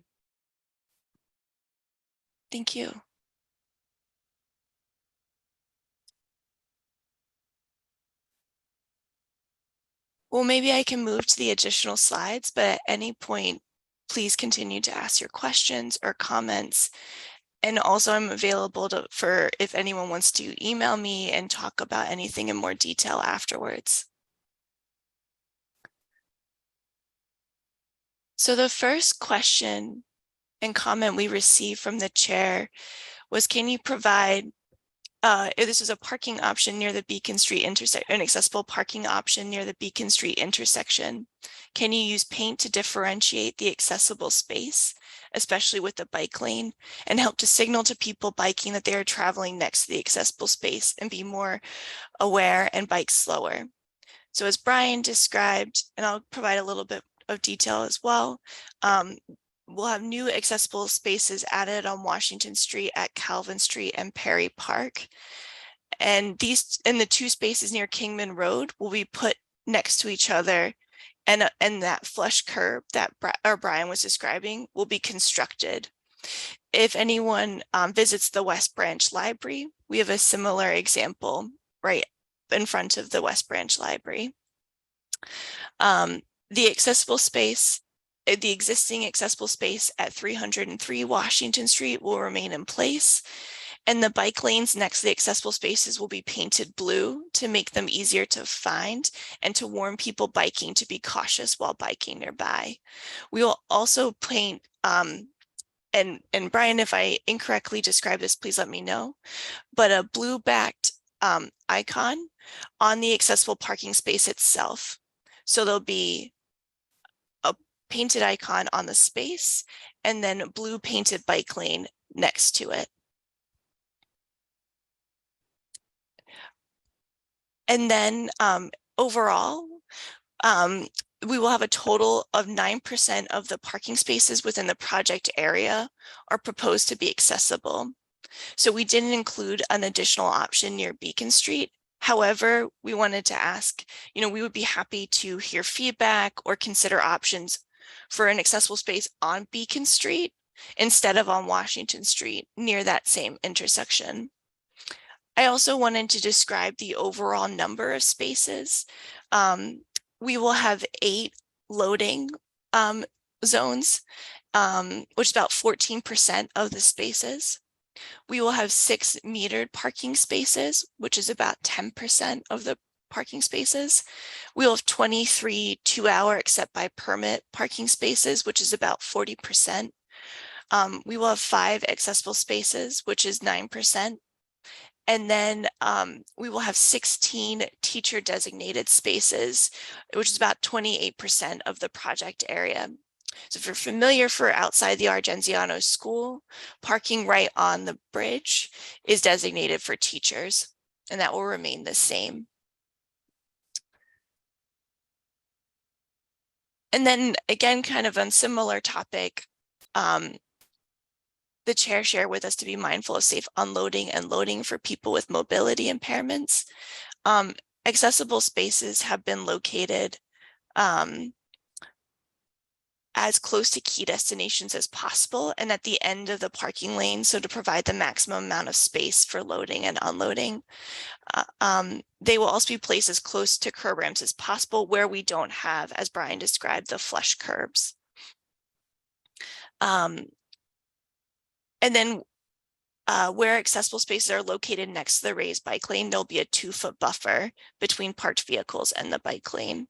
Thank you. Well, maybe I can move to the additional slides, but at any point, please continue to ask your questions or comments. And also I'm available for if anyone wants to email me and talk about anything in more detail afterwards. So the first question and comment we received from the chair was, can you provide if this was a parking option near the Beacon Street intersection, an accessible parking option near the Beacon Street intersection, can you use paint to differentiate the accessible space, especially with the bike lane, and help to signal to people biking that they are traveling next to the accessible space and be more aware and bike slower? So as Brian described, and I'll provide a little bit of detail as well, we'll have new accessible spaces added on Washington Street at Calvin Street and Perry Park. And the two spaces near Kingman Road will be put next to each other, and that flush curb that Brian was describing will be constructed. If anyone visits the West Branch Library, we have a similar example right in front of the West Branch Library. The accessible space, the existing accessible space at 303 Washington Street will remain in place, and the bike lanes next to the accessible spaces will be painted blue to make them easier to find and to warn people biking to be cautious while biking nearby. We will also paint, and Brian, if I incorrectly describe this, please let me know, but a blue backed icon on the accessible parking space itself. So there'll be a painted icon on the space and then a blue painted bike lane next to it. And then overall, we will have a total of 9% of the parking spaces within the project area are proposed to be accessible. So we didn't include an additional option near Beacon Street. However, we wanted to ask, we would be happy to hear feedback or consider options for an accessible space on Beacon Street instead of on Washington Street near that same intersection. I also wanted to describe the overall number of spaces. We will have 8 loading zones, which is about 14% of the spaces. We will have 6 metered parking spaces, which is about 10% of the parking spaces. We will have 23 2-hour except by permit parking spaces, which is about 40%. We will have 5 accessible spaces, which is 9%. And then we will have 16 teacher designated spaces, which is about 28% of the project area. So if you're familiar, for outside the Argenziano School, parking right on the bridge is designated for teachers, and that will remain the same. And then again, kind of on similar topic, the chair shared with us to be mindful of safe unloading and loading for people with mobility impairments. Accessible spaces have been located as close to key destinations as possible and at the end of the parking lane, so to provide the maximum amount of space for loading and unloading. They will also be placed as close to curb ramps as possible where we don't have, as Brian described, the flush curbs. And then where accessible spaces are located next to the raised bike lane, there'll be a 2-foot buffer between parked vehicles and the bike lane.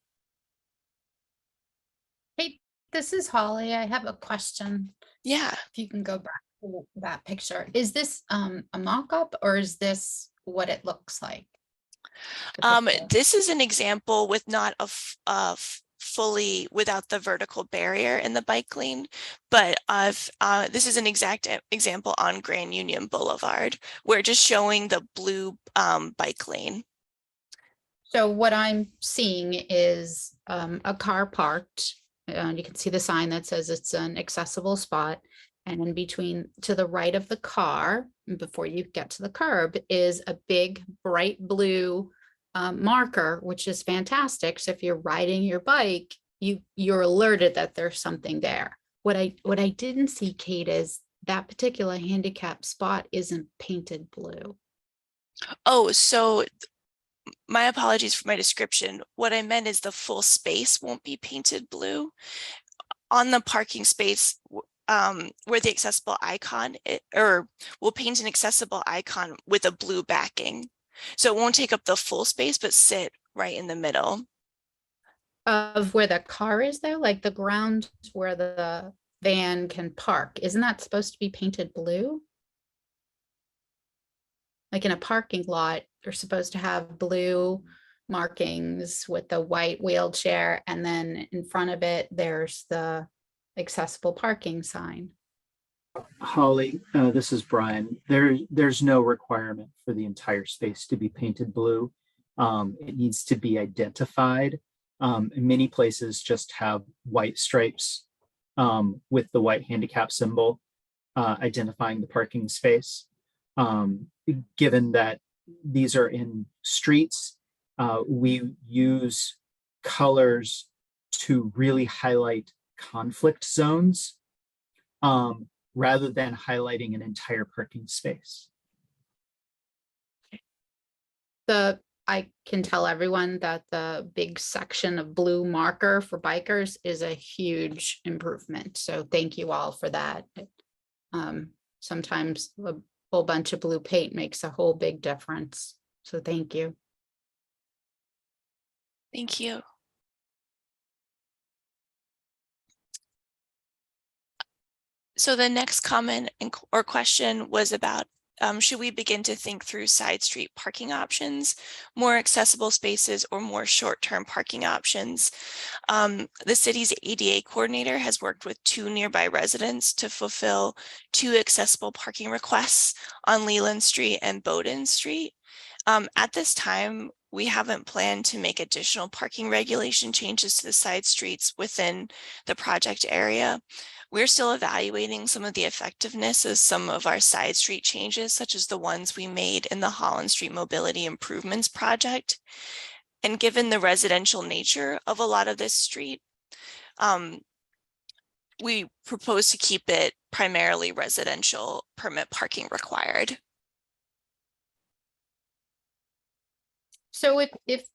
Hey, this is Holly. I have a question. Yeah. If you can go back to that picture. Is this a mock-up or is this what it looks like? This is an example with not a fully without the vertical barrier in the bike lane, but this is an exact example on Grand Union Boulevard. We're just showing the blue bike lane. So what I'm seeing is a car parked, and you can see the sign that says it's an accessible spot. And in between, to the right of the car, before you get to the curb, is a big bright blue marker, which is fantastic. So if you're riding your bike, you're alerted that there's something there. What I didn't see, Kate, is that particular handicap spot isn't painted blue. Oh, so my apologies for my description. What I meant is the full space won't be painted blue. On the parking space, where the accessible icon, we'll paint an accessible icon with a blue backing. So it won't take up the full space, but sit right in the middle. Of where the car is though, like the ground where the van can park, isn't that supposed to be painted blue? like in a parking lot, you're supposed to have blue markings with the white wheelchair, and then in front of it, there's the accessible parking sign. Holly, this is Brian. There's no requirement for the entire space to be painted blue. It needs to be identified. Many places just have white stripes with the white handicap symbol identifying the parking space. Given that these are in streets, we use colors to really highlight conflict zones rather than highlighting an entire parking space. I can tell everyone that the big section of blue marker for bikers is a huge improvement. So thank you all for that. Sometimes a whole bunch of blue paint makes a whole big difference. So thank you. Thank you. So the next comment or question was about, should we begin to think through side street parking options, more accessible spaces, or more short-term parking options? The city's ADA coordinator has worked with 2 nearby residents to fulfill 2 accessible parking requests on Leland Street and Bowdoin Street. At this time, we haven't planned to make additional parking regulation changes to the side streets within the project area. We're still evaluating some of the effectiveness of some of our side street changes, such as the ones we made in the Holland Street Mobility Improvements Project. And given the residential nature of a lot of this street, we propose to keep it primarily residential permit parking required. So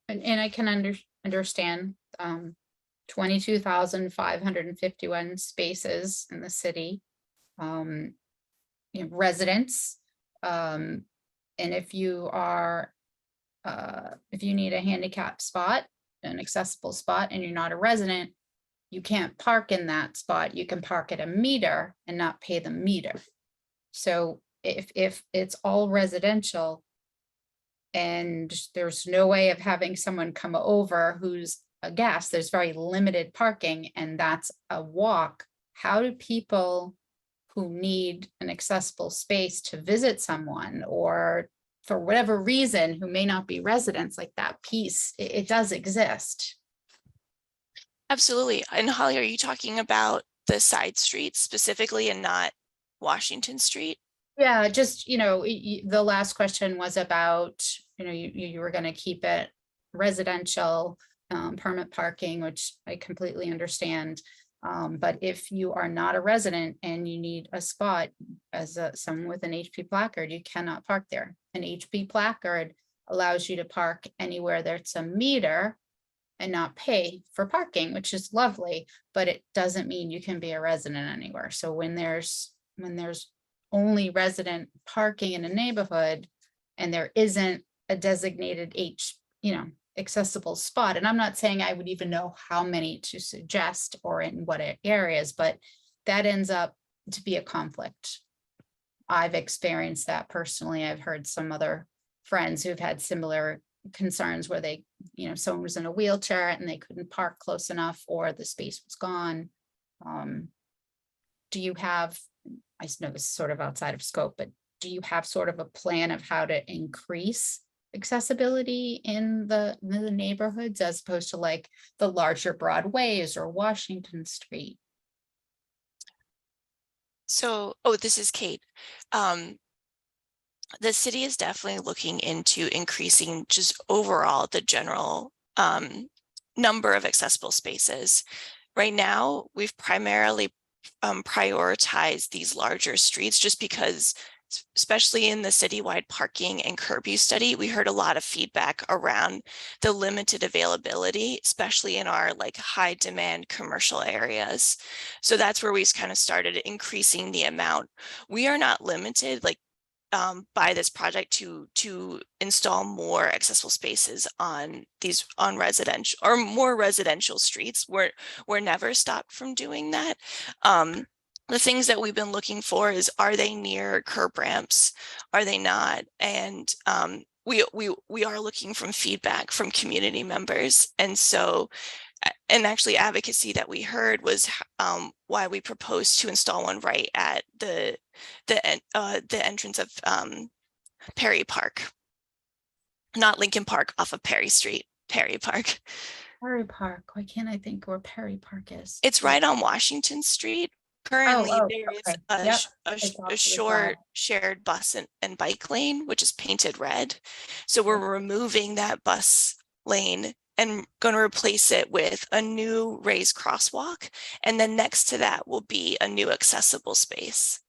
and I can understand 22,551 spaces in the city, residents. And if you need a handicap spot, an accessible spot, and you're not a resident, you can't park in that spot. You can park at a meter and not pay the meter. So if it's all residential and there's no way of having someone come over who's a guest, there's very limited parking, and that's a walk. How do people who need an accessible space to visit someone, or for whatever reason, who may not be residents, like that piece, it does exist? Absolutely. And Holly, are you talking about the side streets specifically and not Washington Street? Yeah, just, the last question was about, you were going to keep it residential permit parking, which I completely understand. But if you are not a resident and you need a spot as someone with an HP placard, you cannot park there. An HP placard allows you to park anywhere there's a meter and not pay for parking, which is lovely, but it doesn't mean you can be a resident anywhere. So when there's only resident parking in a neighborhood and there isn't a designated accessible spot, and I'm not saying I would even know how many to suggest or in what areas, but that ends up to be a conflict. I've experienced that personally. I've heard some other friends who've had similar concerns where they, someone was in a wheelchair and they couldn't park close enough, or the space was gone. Do you have, I know this is sort of outside of scope, but do you have sort of a plan of how to increase accessibility in the neighborhoods as opposed to like the larger Broadways or Washington Street? So, this is Kate. The city is definitely looking into increasing just overall the general number of accessible spaces. Right now, we've primarily prioritized these larger streets just because, especially in the citywide parking and curb use study, we heard a lot of feedback around the limited availability, especially in our high demand commercial areas. So that's where we kind of started increasing the amount. We are not limited by this project to install more accessible spaces on residential or more residential streets. We're never stopped from doing that. the things that we've been looking for is, are they near curb ramps? Are they not? And we are looking from feedback from community members. And so, and actually advocacy that we heard was why we proposed to install one right at the entrance of Perry Park, not Lincoln Park, off of Perry Street, Perry Park. Perry Park, why can't I think where Perry Park is? It's right on Washington Street. Currently, there is okay. Yep, it's off a to the short side. shared bus and bike lane, which is painted red. So we're removing that bus lane and going to replace it with a new raised crosswalk. And then next to that will be a new accessible space.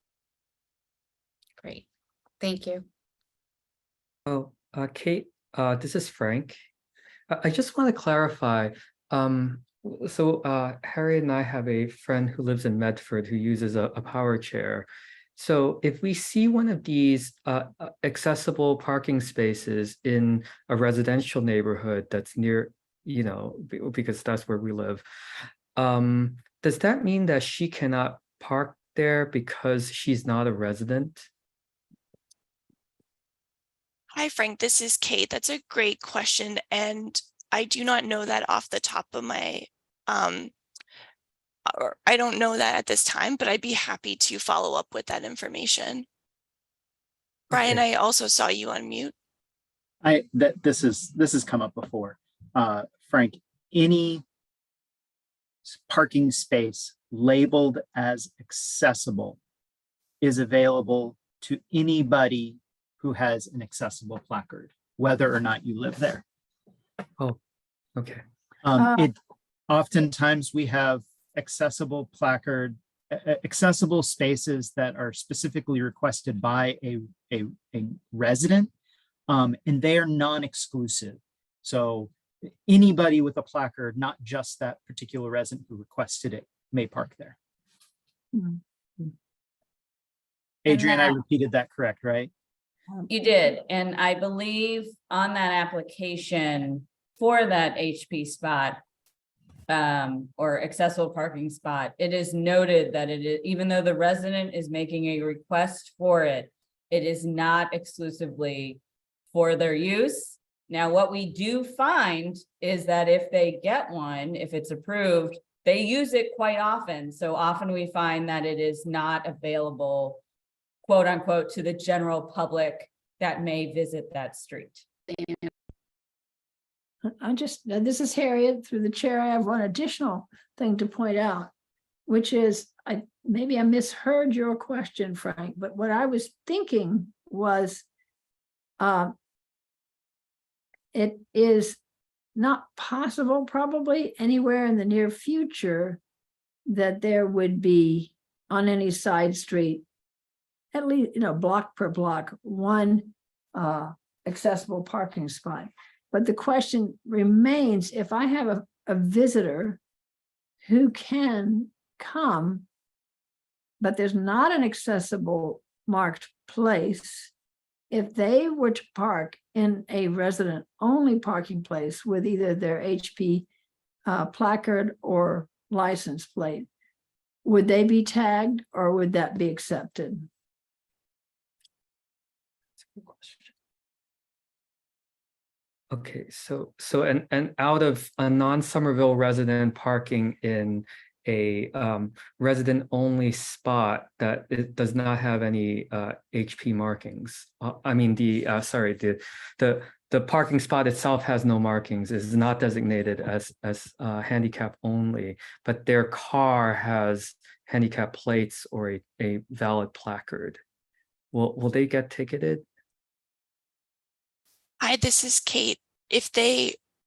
Great, thank you. Oh, Kate, this is Frank. I just want to clarify. Harriet and I have a friend who lives in Medford who uses a power chair. So if we see one of these accessible parking spaces in a residential neighborhood that's near, because that's where we live, does that mean that she cannot park there because she's not a resident? Hi, Frank, this is Kate. That's a great question. And I do not know that off the top of my, or I don't know that at this time, but I'd be happy to follow up with that information. Brian, Okay. I also saw you on mute. This has come up before. Frank, any parking space labeled as accessible is available to anybody who has an accessible placard, whether or not you live there. Oh, okay. Oftentimes we have accessible accessible spaces that are specifically requested by a resident, and they are non-exclusive. So anybody with a placard, not just that particular resident who requested it, may park there. Mm-hmm. Adrian, I repeated that correct, right? You did, and I believe on that application for that HP spot, or accessible parking spot, it is noted that it is, even though the resident is making a request for it, it is not exclusively for their use. Now, what we do find is that if they get one, if it's approved, they use it quite often. So often we find that it is not available, quote unquote, to the general public that may visit that street. This is Harriet, through the chair. I have one additional thing to point out, which is, maybe I misheard your question, Frank, but what I was thinking was, it is not possible, probably anywhere in the near future, that there would be on any side street, at least, block per block, one accessible parking spot. But the question remains, if I have a visitor who can come, but there's not an accessible marked place, if they were to park in a resident-only parking place with either their HP placard or license plate, would they be tagged or would that be accepted? That's a good question. Okay, so and out of a non-Somerville resident parking in a resident-only spot that it does not have any HP markings. I mean, the parking spot itself has no markings, is not designated as handicap only, but their car has handicap plates or a valid placard. Will they get ticketed? Hi, this is Kate.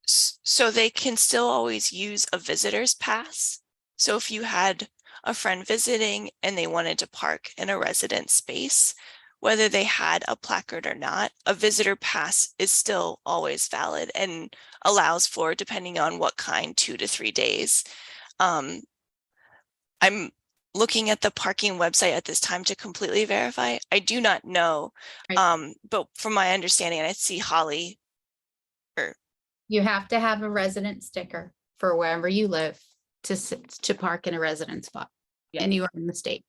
So they can still always use a visitor's pass. So if you had a friend visiting and they wanted to park in a resident space, whether they had a placard or not, a visitor pass is still always valid and allows for, depending on what kind, 2 to 3 days. I'm looking at the parking website at this time to completely verify. I do not know, Right. but from my understanding, and I see Holly. You have to have a resident sticker for wherever you live to park in a resident spot Yeah. anywhere in the state.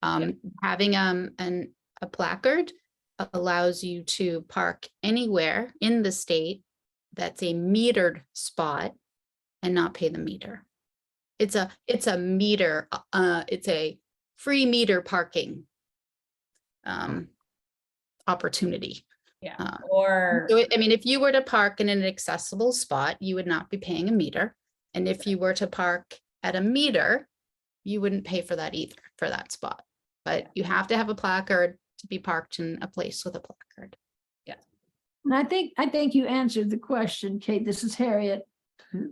Having a placard allows you to park anywhere in the state that's a metered spot and not pay the meter. It's a meter, it's a free meter parking opportunity. Yeah, I mean, if you were to park in an accessible spot, you would not be paying a meter. And if you were to park at a meter, you wouldn't pay for that either, for that spot. But you have to have a placard to be parked in a place with a placard. And I think you answered the question, Kate. This is Harriet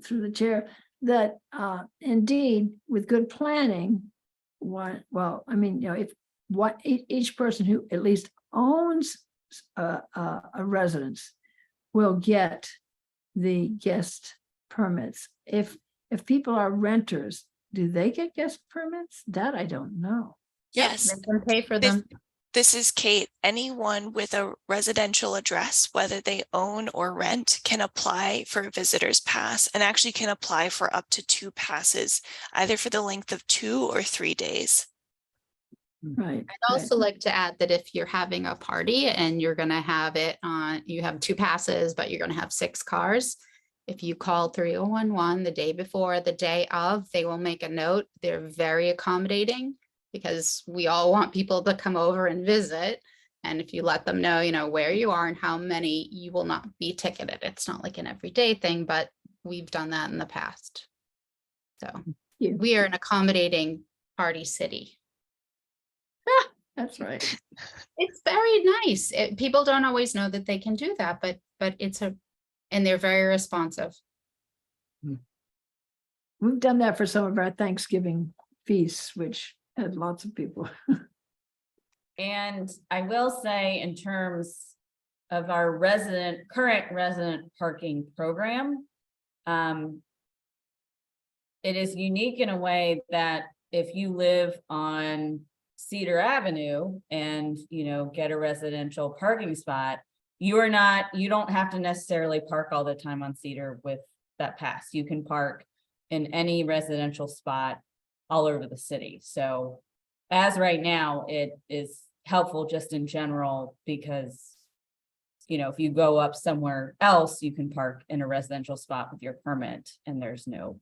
through the chair, that indeed with good planning, well, I mean, if each person who at least owns a residence will get the guest permits. If people are renters, do they get guest permits? That I don't know. Yes. They can pay for This- them. This is Kate. Anyone with a residential address, whether they own or rent, can apply for a visitor's pass and actually can apply for up to 2 passes, either for the length of 2 or 3 days. Right. I'd also like to add that if you're having a party and you're gonna have it on, you have 2 passes, but you're gonna have 6 cars. If you call 3011 the day before, the day of, they will make a note. They're very accommodating because we all want people to come over and visit. And if you let them know, where you are and how many, you will not be ticketed. It's not like an everyday thing, but we've done that in the past. So you. we are an accommodating party city. That's right. It's very nice. People don't always know that they can do that, but and they're very responsive. We've done that for some of our Thanksgiving feasts, which had lots of people. And I will say, in terms of our current resident parking program, it is unique in a way that if you live on Cedar Avenue and, get a residential parking spot, you don't have to necessarily park all the time on Cedar with that pass. You can park in any residential spot all over the city. So as right now, it is helpful just in general because, if you go up somewhere else, you can park in a residential spot with your permit and there's no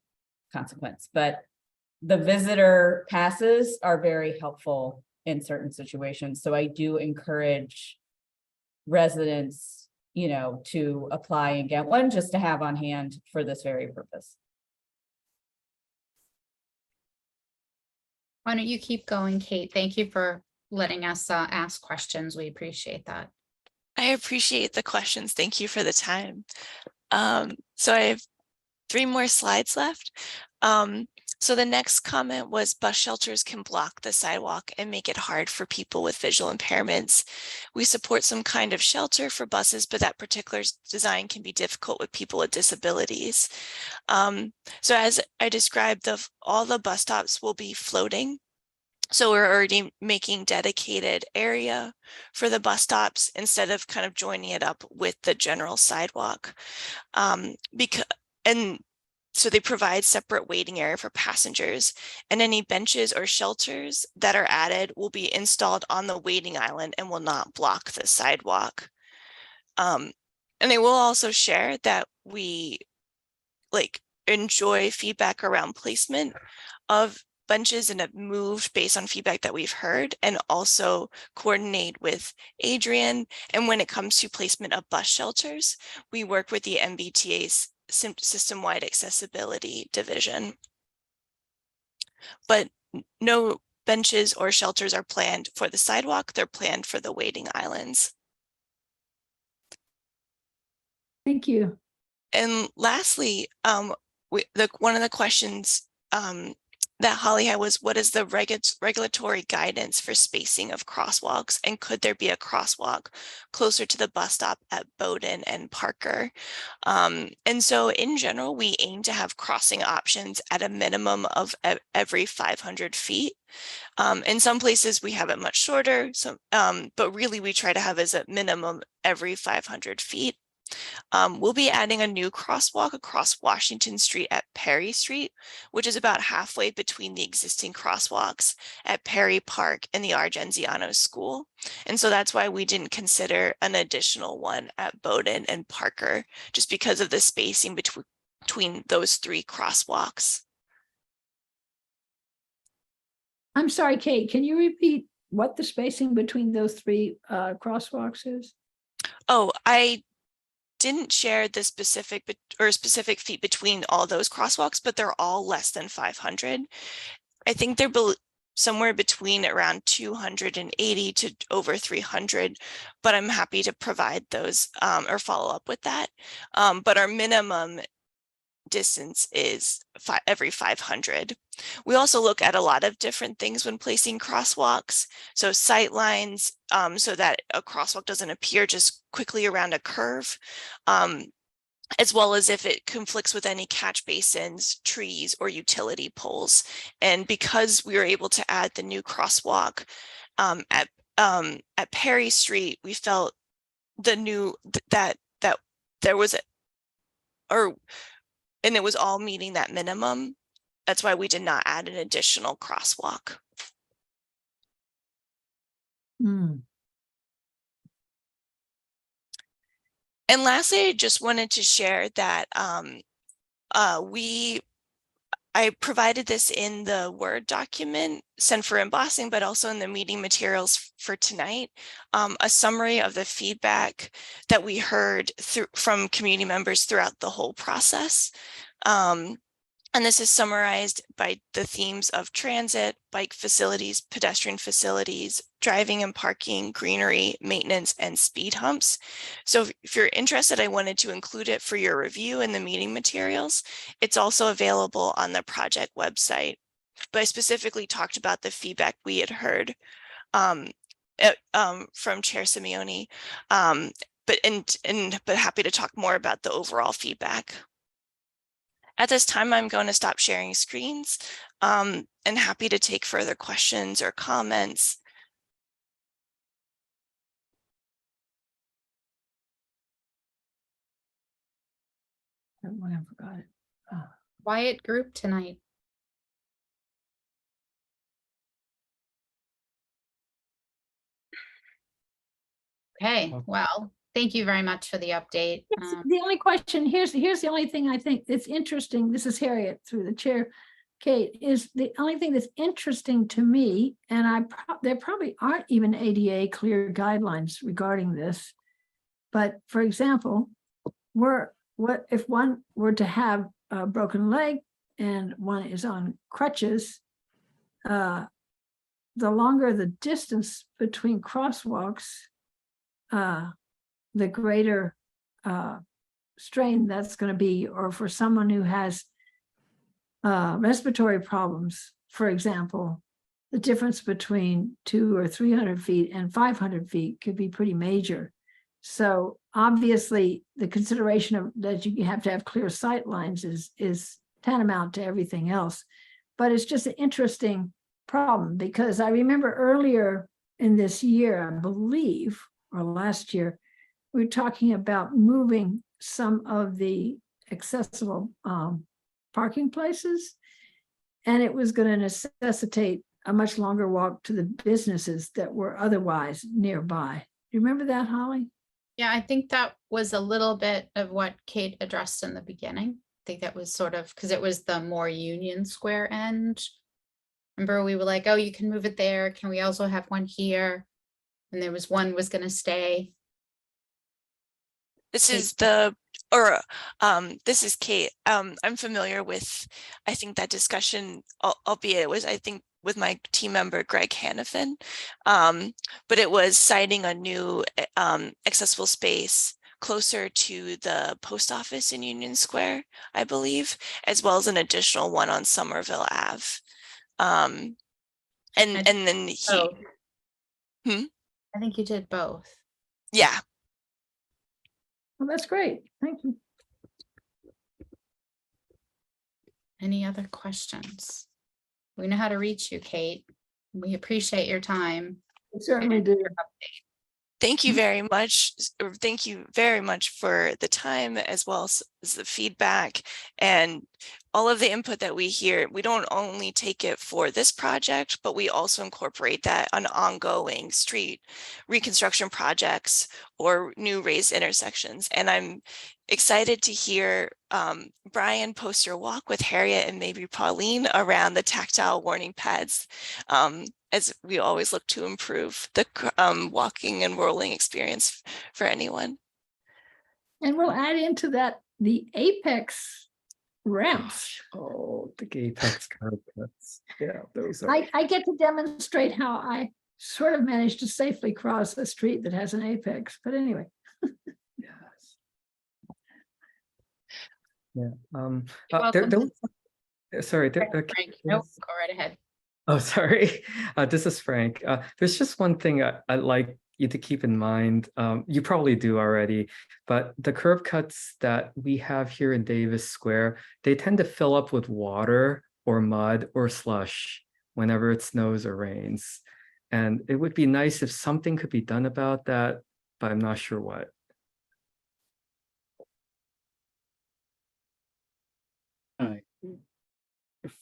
consequence. But the visitor passes are very helpful in certain situations. So I do encourage residents, to apply and get one just to have on hand for this very purpose. Why don't you keep going, Kate? Thank you for letting us ask questions. We appreciate that. I appreciate the questions. Thank you for the time. So I have 3 more slides left. So the next comment was bus shelters can block the sidewalk and make it hard for people with visual impairments. We support some kind of shelter for buses, but that particular design can be difficult with people with disabilities. So as I described, all the bus stops will be floating. So we're already making dedicated area for the bus stops instead of kind of joining it up with the general sidewalk. So they provide separate waiting area for passengers, and any benches or shelters that are added will be installed on the waiting island and will not block the sidewalk. And I will also share that we enjoy feedback around placement of benches and have moved based on feedback that we've heard, and also coordinate with Adrian. And when it comes to placement of bus shelters, we work with the MBTA's system-wide accessibility division. But no benches or shelters are planned for the sidewalk. They're planned for the waiting islands. Thank you. And lastly, one of the questions that Holly had was, what is the regulatory guidance for spacing of crosswalks? And could there be a crosswalk closer to the bus stop at Bowdoin and Parker? And so in general, we aim to have crossing options at a minimum of every 500 feet. In some places we have it much shorter, but really we try to have as a minimum every 500 feet. We'll be adding a new crosswalk across Washington Street at Perry Street, which is about halfway between the existing crosswalks at Perry Park and the Argenziano School. And so that's why we didn't consider an additional one at Bowdoin and Parker, just because of the spacing between those three crosswalks. I'm sorry, Kate, can you repeat what the spacing between those three crosswalks is? Oh, I didn't share the specific feet between all those crosswalks, but they're all less than 500. I think they're somewhere between around 280 to over 300, but I'm happy to provide those or follow up with that. But our minimum distance is every 500. We also look at a lot of different things when placing crosswalks. So sight lines, so that a crosswalk doesn't appear just quickly around a curve, as well as if it conflicts with any catch basins, trees, or utility poles. And because we were able to add the new crosswalk at Perry Street, we felt that there was and it was all meeting that minimum. That's why we did not add an additional crosswalk. Hmm. And lastly, I just wanted to share that I provided this in the Word document sent for embossing, but also in the meeting materials for tonight, a summary of the feedback that we heard from community members throughout the whole process. And this is summarized by the themes of transit, bike facilities, pedestrian facilities, driving and parking, greenery, maintenance, and speed humps. So if you're interested, I wanted to include it for your review in the meeting materials. It's also available on the project website. But I specifically talked about the feedback we had heard from Chair Simeone, but happy to talk more about the overall feedback. At this time, I'm going to stop sharing screens and happy to take further questions or comments. I forgot it. Quiet group tonight. Okay, well, thank you very much for the update. Yes, the only question, here's the only thing I think that's interesting, this is Harriet through the chair, Kate, is the only thing that's interesting to me, and there probably aren't even ADA clear guidelines regarding this. But for example, what if one were to have a broken leg and one is on crutches, the longer the distance between crosswalks, the greater strain that's going to be, or for someone who has respiratory problems, for example, the difference between 200 or 300 feet and 500 feet could be pretty major. So obviously the consideration of that you have to have clear sight lines is tantamount to everything else. But it's just an interesting problem, because I remember earlier in this year, I believe, or last year, we were talking about moving some of the accessible parking places, and it was going to necessitate a much longer walk to the businesses that were otherwise nearby. Do you remember that, Holly? Yeah, I think that was a little bit of what Kate addressed in the beginning. I think that was sort of because it was the more Union Square end. Remember, we were like, oh, you can move it there. Can we also have one here? And there was one was going to stay. This is this is Kate. I'm familiar with, I think, that discussion, albeit it was, I think, with my team member, Greg Hannafin. But it was citing a new accessible space closer to the post office in Union Square, I believe, as well as an additional one on Somerville Ave. And then he, I think you did both. Yeah. Well, that's great. Thank you. Any other questions? We know how to reach you, Kate. We appreciate your time. We certainly do. Thank you very much. Thank you very much for the time as well as the feedback and all of the input that we hear. We don't only take it for this project, but we also incorporate that on ongoing street reconstruction projects or new raised intersections. And I'm excited to hear Brian post your walk with Harriet and maybe Pauline around the tactile warning pads. As we always look to improve the walking and rolling experience for anyone. And we'll add into that the apex ramps. Oh, the apex curb cuts. Yeah, those are. I get to demonstrate how I sort of managed to safely cross a street that has an apex, but anyway. Yes. Yeah. You're There welcome. was, sorry. There, Frank, nope, go right ahead. Oh, sorry. This is Frank. There's just one thing I'd like you to keep in mind. You probably do already, but the curb cuts that we have here in Davis Square, they tend to fill up with water or mud or slush whenever it snows or rains. And it would be nice if something could be done about that, but I'm not sure what.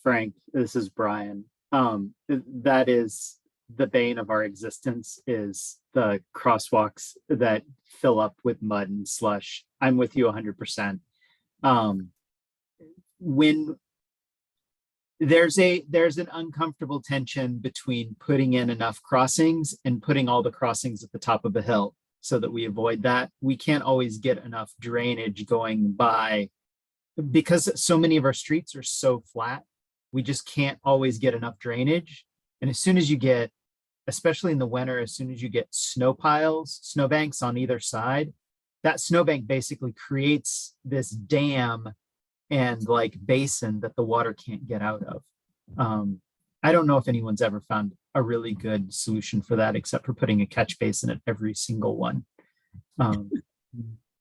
Frank, this is Brian. That is the bane of our existence, is the crosswalks that fill up with mud and slush. I'm with you 100%. When there's an uncomfortable tension between putting in enough crossings and putting all the crossings at the top of a hill so that we avoid that. We can't always get enough drainage going by because so many of our streets are so flat. We just can't always get enough drainage. And as soon as you get, especially in the winter, as soon as you get snow piles, snowbanks on either side, that snowbank basically creates this dam and like basin that the water can't get out of. I don't know if anyone's ever found a really good solution for that, except for putting a catch basin at every single one,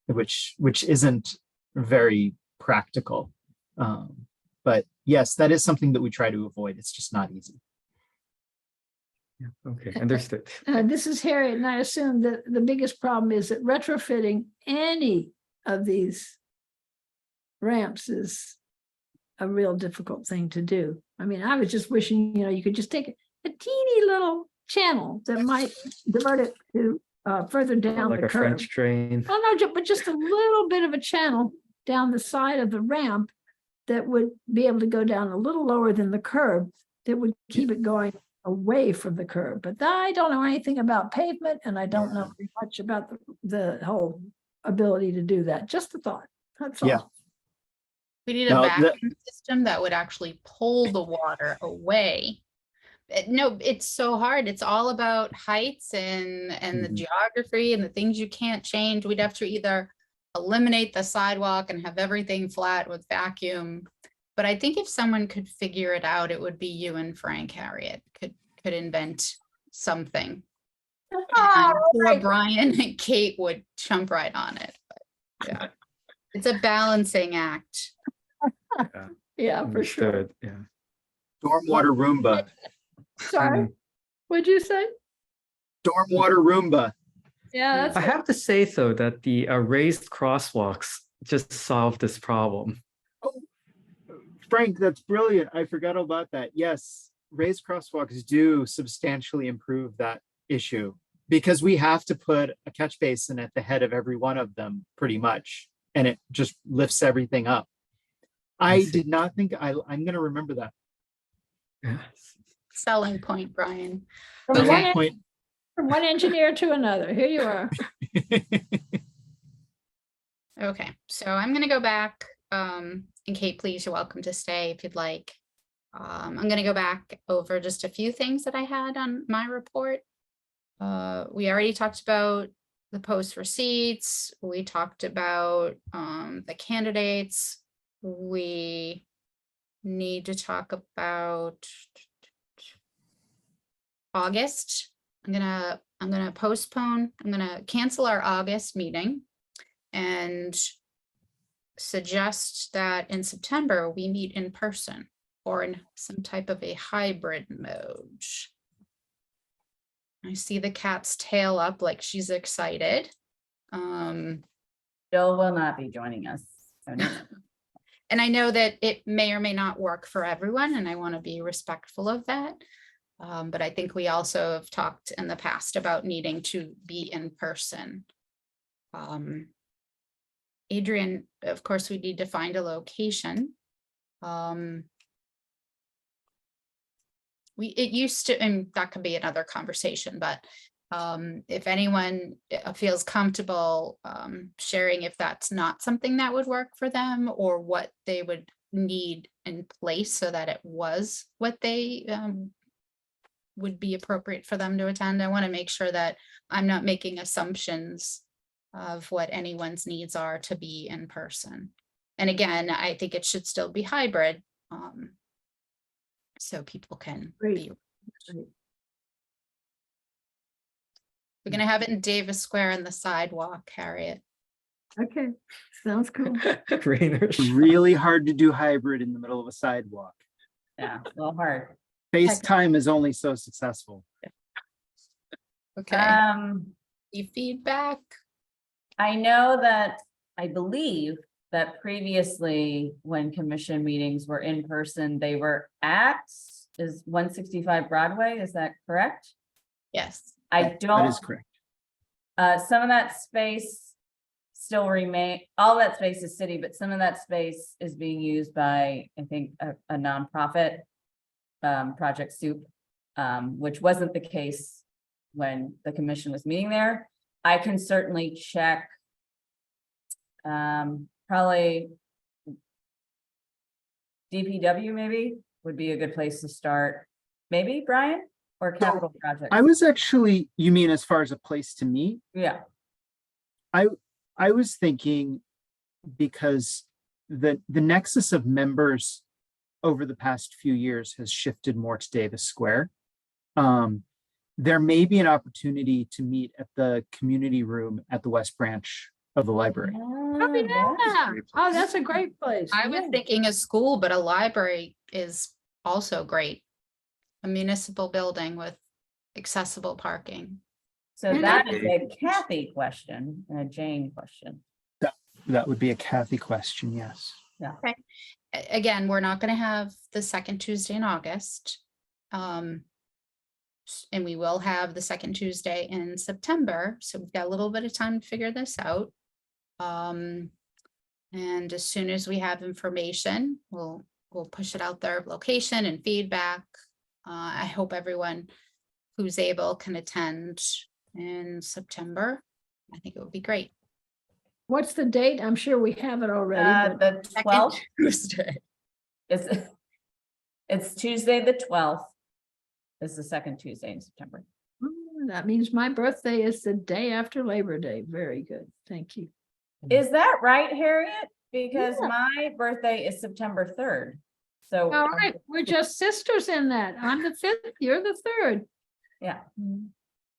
which isn't very practical. But yes, that is something that we try to avoid. It's just not easy. Yeah, okay, understood. This is Harriet, and I assume that the biggest problem is that retrofitting any of these ramps is a real difficult thing to do. I mean, I was just wishing, you could just take a teeny little channel that might divert it to further down Like the a curb. French drain. Oh, no, but just a little bit of a channel down the side of the ramp that would be able to go down a little lower than the curb that would keep it going away from the curb. But I don't know anything about pavement, and I don't know very much about the whole ability to do that. Just a thought. That's all. Yeah. We need a No, vacuum system that would actually pull the water away. No, it's so hard. It's all about heights and the geography and the things you can't change. We'd have to either eliminate the sidewalk and have everything flat with vacuum. But I think if someone could figure it out, it would be you and Frank. Harriet could invent something. And I'm sure Brian and Kate would jump right on it. But yeah, it's a balancing act. Yeah, for sure. Understood, yeah. Stormwater Roomba. Sorry, what'd you say? Stormwater Roomba. Yeah, I have to say though that the raised crosswalks just solve this problem. Frank, that's brilliant. I forgot about that. Yes, raised crosswalks do substantially improve that issue because we have to put a catch basin at the head of every one of them pretty much, and it just lifts everything up. I did not think I'm going to remember that. Yes. Selling point, Brian. from At one point, one engineer to another. Here you are. Okay, so I'm gonna go back. And Kate, please, you're welcome to stay if you'd like. I'm gonna go back over just a few things that I had on my report. We already talked about the post receipts. We talked about the candidates. We need to talk about August. I'm gonna postpone. I'm gonna cancel our August meeting and suggest that in September we meet in person or in some type of a hybrid mode. I see the cat's tail up like she's excited. Jill will not be joining us. So no. And I know that it may or may not work for everyone, and I want to be respectful of that. But I think we also have talked in the past about needing to be in person. Adrian, of course, we need to find a location. It used to, and that could be another conversation, but if anyone feels comfortable sharing if that's not something that would work for them, or what they would need in place so that it was what they would be appropriate for them to attend. I want to make sure that I'm not making assumptions of what anyone's needs are to be in person. And again, I think it should still be hybrid. So people can be. We're gonna have it in Davis Square in the sidewalk, Harriet. Okay, sounds cool. Rain or shine. Really hard to do hybrid in the middle of a sidewalk. Yeah, a little hard. FaceTime is only so successful. Okay, any feedback? I know that, I believe that previously when commission meetings were in person, they were at is 165 Broadway, is that correct? Yes. I That don't, is correct. some of that space still remain, all that space is city, but some of that space is being used by, I think, a nonprofit, Project Soup, which wasn't the case when the commission was meeting there. I can certainly check. Probably DPW maybe would be a good place to start. Maybe Brian or capital projects. I was actually, you mean as far as a place to meet? Yeah, I was thinking because the nexus of members over the past few years has shifted more to Davis Square. There may be an opportunity to meet at the community room at the West Branch of the library. Yeah. Oh, that's a great place. I was Yeah. thinking a school, but a library is also great. A municipal building with accessible parking. So that is a Kathy question and a Jane question. That would be a Kathy question, yes. Again, we're not going to have the second Tuesday in August. And we will have the second Tuesday in September. So we've got a little bit of time to figure this out. And as soon as we have information, we'll push it out there, location and feedback. I hope everyone who's able can attend in September. I think it would be great. What's the date? I'm sure we have it already, but The Second 12th, Tuesday. it's Tuesday, the 12th. Is the second Tuesday in September. that means my birthday is the day after Labor Day. Very good. Thank you. Is that right, Harriet? Because Yeah. my birthday is September 3rd. So. All right, we're just sisters in that. I'm the 5th, you're the 3rd. Yeah.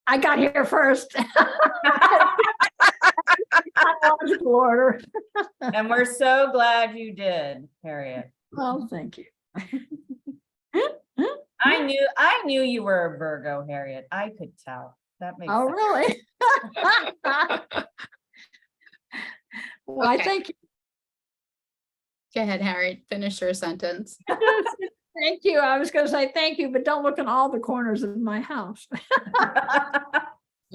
I got here first. Chronological order. And we're so glad you did, Harriet. Well, thank you. I knew you were a Virgo, Harriet. I could tell. That makes Oh, sense. really? Well, I Okay. thank you. Go ahead, Harriet, finish your sentence. Thank you. I was gonna say thank you, but don't look in all the corners of my house. Okay.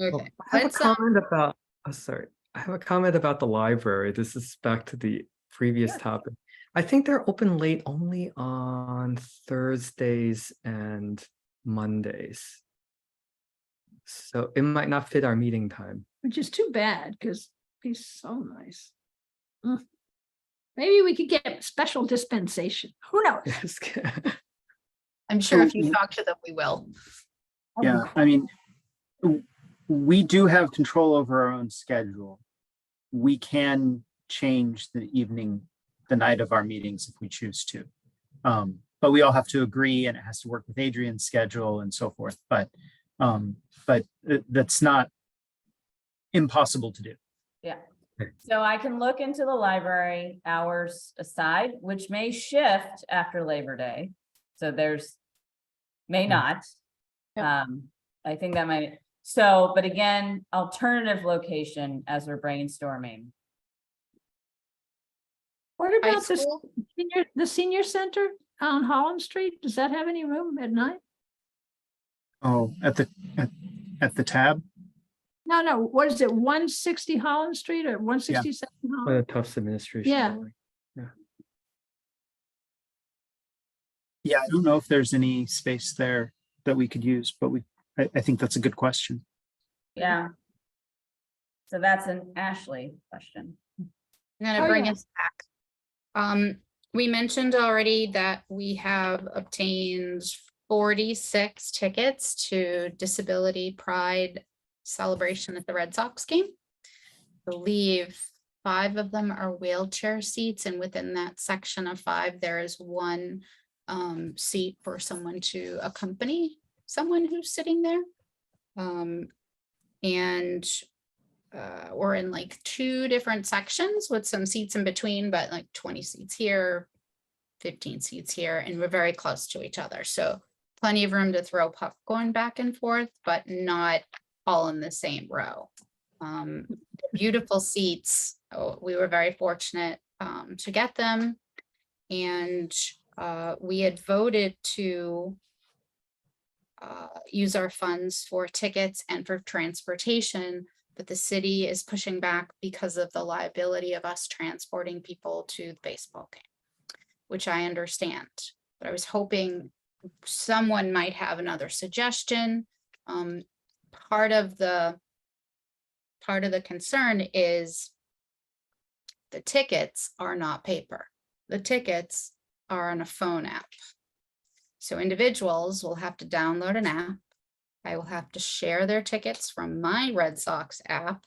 I have a Let's, comment about, sorry, I have a comment about the library. This is back to the previous topic. I think they're open late only on Thursdays and Mondays. So it might not fit our meeting time. Which is too bad, because he's so nice. Maybe we could get special dispensation. Who knows? Yes. I'm sure if you talk to them, we will. Yeah, I mean, we do have control over our own schedule. We can change the night of our meetings if we choose to. But we all have to agree, and it has to work with Adrian's schedule and so forth. But that's not impossible to do. Yeah. So I can look into the library hours aside, which may shift after Labor Day. So may not. I think that might, so, but again, alternative location as we're brainstorming. What High about school, the senior center on Holland Street? Does that have any room at night? Oh, at the tab? No, what is it, 160 Holland Street or 167 For Holland? the Tufts administration. Yeah. building. Yeah, I don't know if there's any space there that we could use, but I think that's a good question. Yeah. So that's an Ashley question. I'm gonna Oh, bring yeah. us back. We mentioned already that we have obtained 46 tickets to Disability Pride celebration at the Red Sox game. I believe 5 of them are wheelchair seats, and within that section of 5, there is one seat for someone to accompany someone who's sitting there. And we're in like 2 different sections with some seats in between, but like 20 seats here, 15 seats here, and we're very close to each other. So plenty of room to throw popcorn back and forth, but not all in the same row. Beautiful seats. Oh, we were very fortunate to get them. And we had voted to use our funds for tickets and for transportation, but the city is pushing back because of the liability of us transporting people to the baseball game, which I understand. But I was hoping someone might have another suggestion. Part of the concern is the tickets are not paper. The tickets are on a phone app. So individuals will have to download an app. I will have to share their tickets from my Red Sox app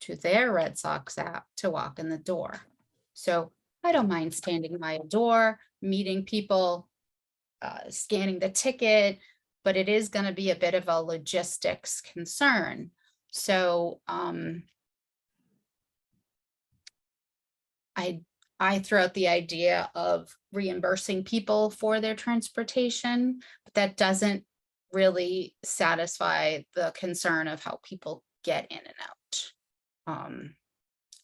to their Red Sox app to walk in the door. So I don't mind standing by a door, meeting people, scanning the ticket, but it is going to be a bit of a logistics concern. So I threw out the idea of reimbursing people for their transportation, but that doesn't really satisfy the concern of how people get in and out.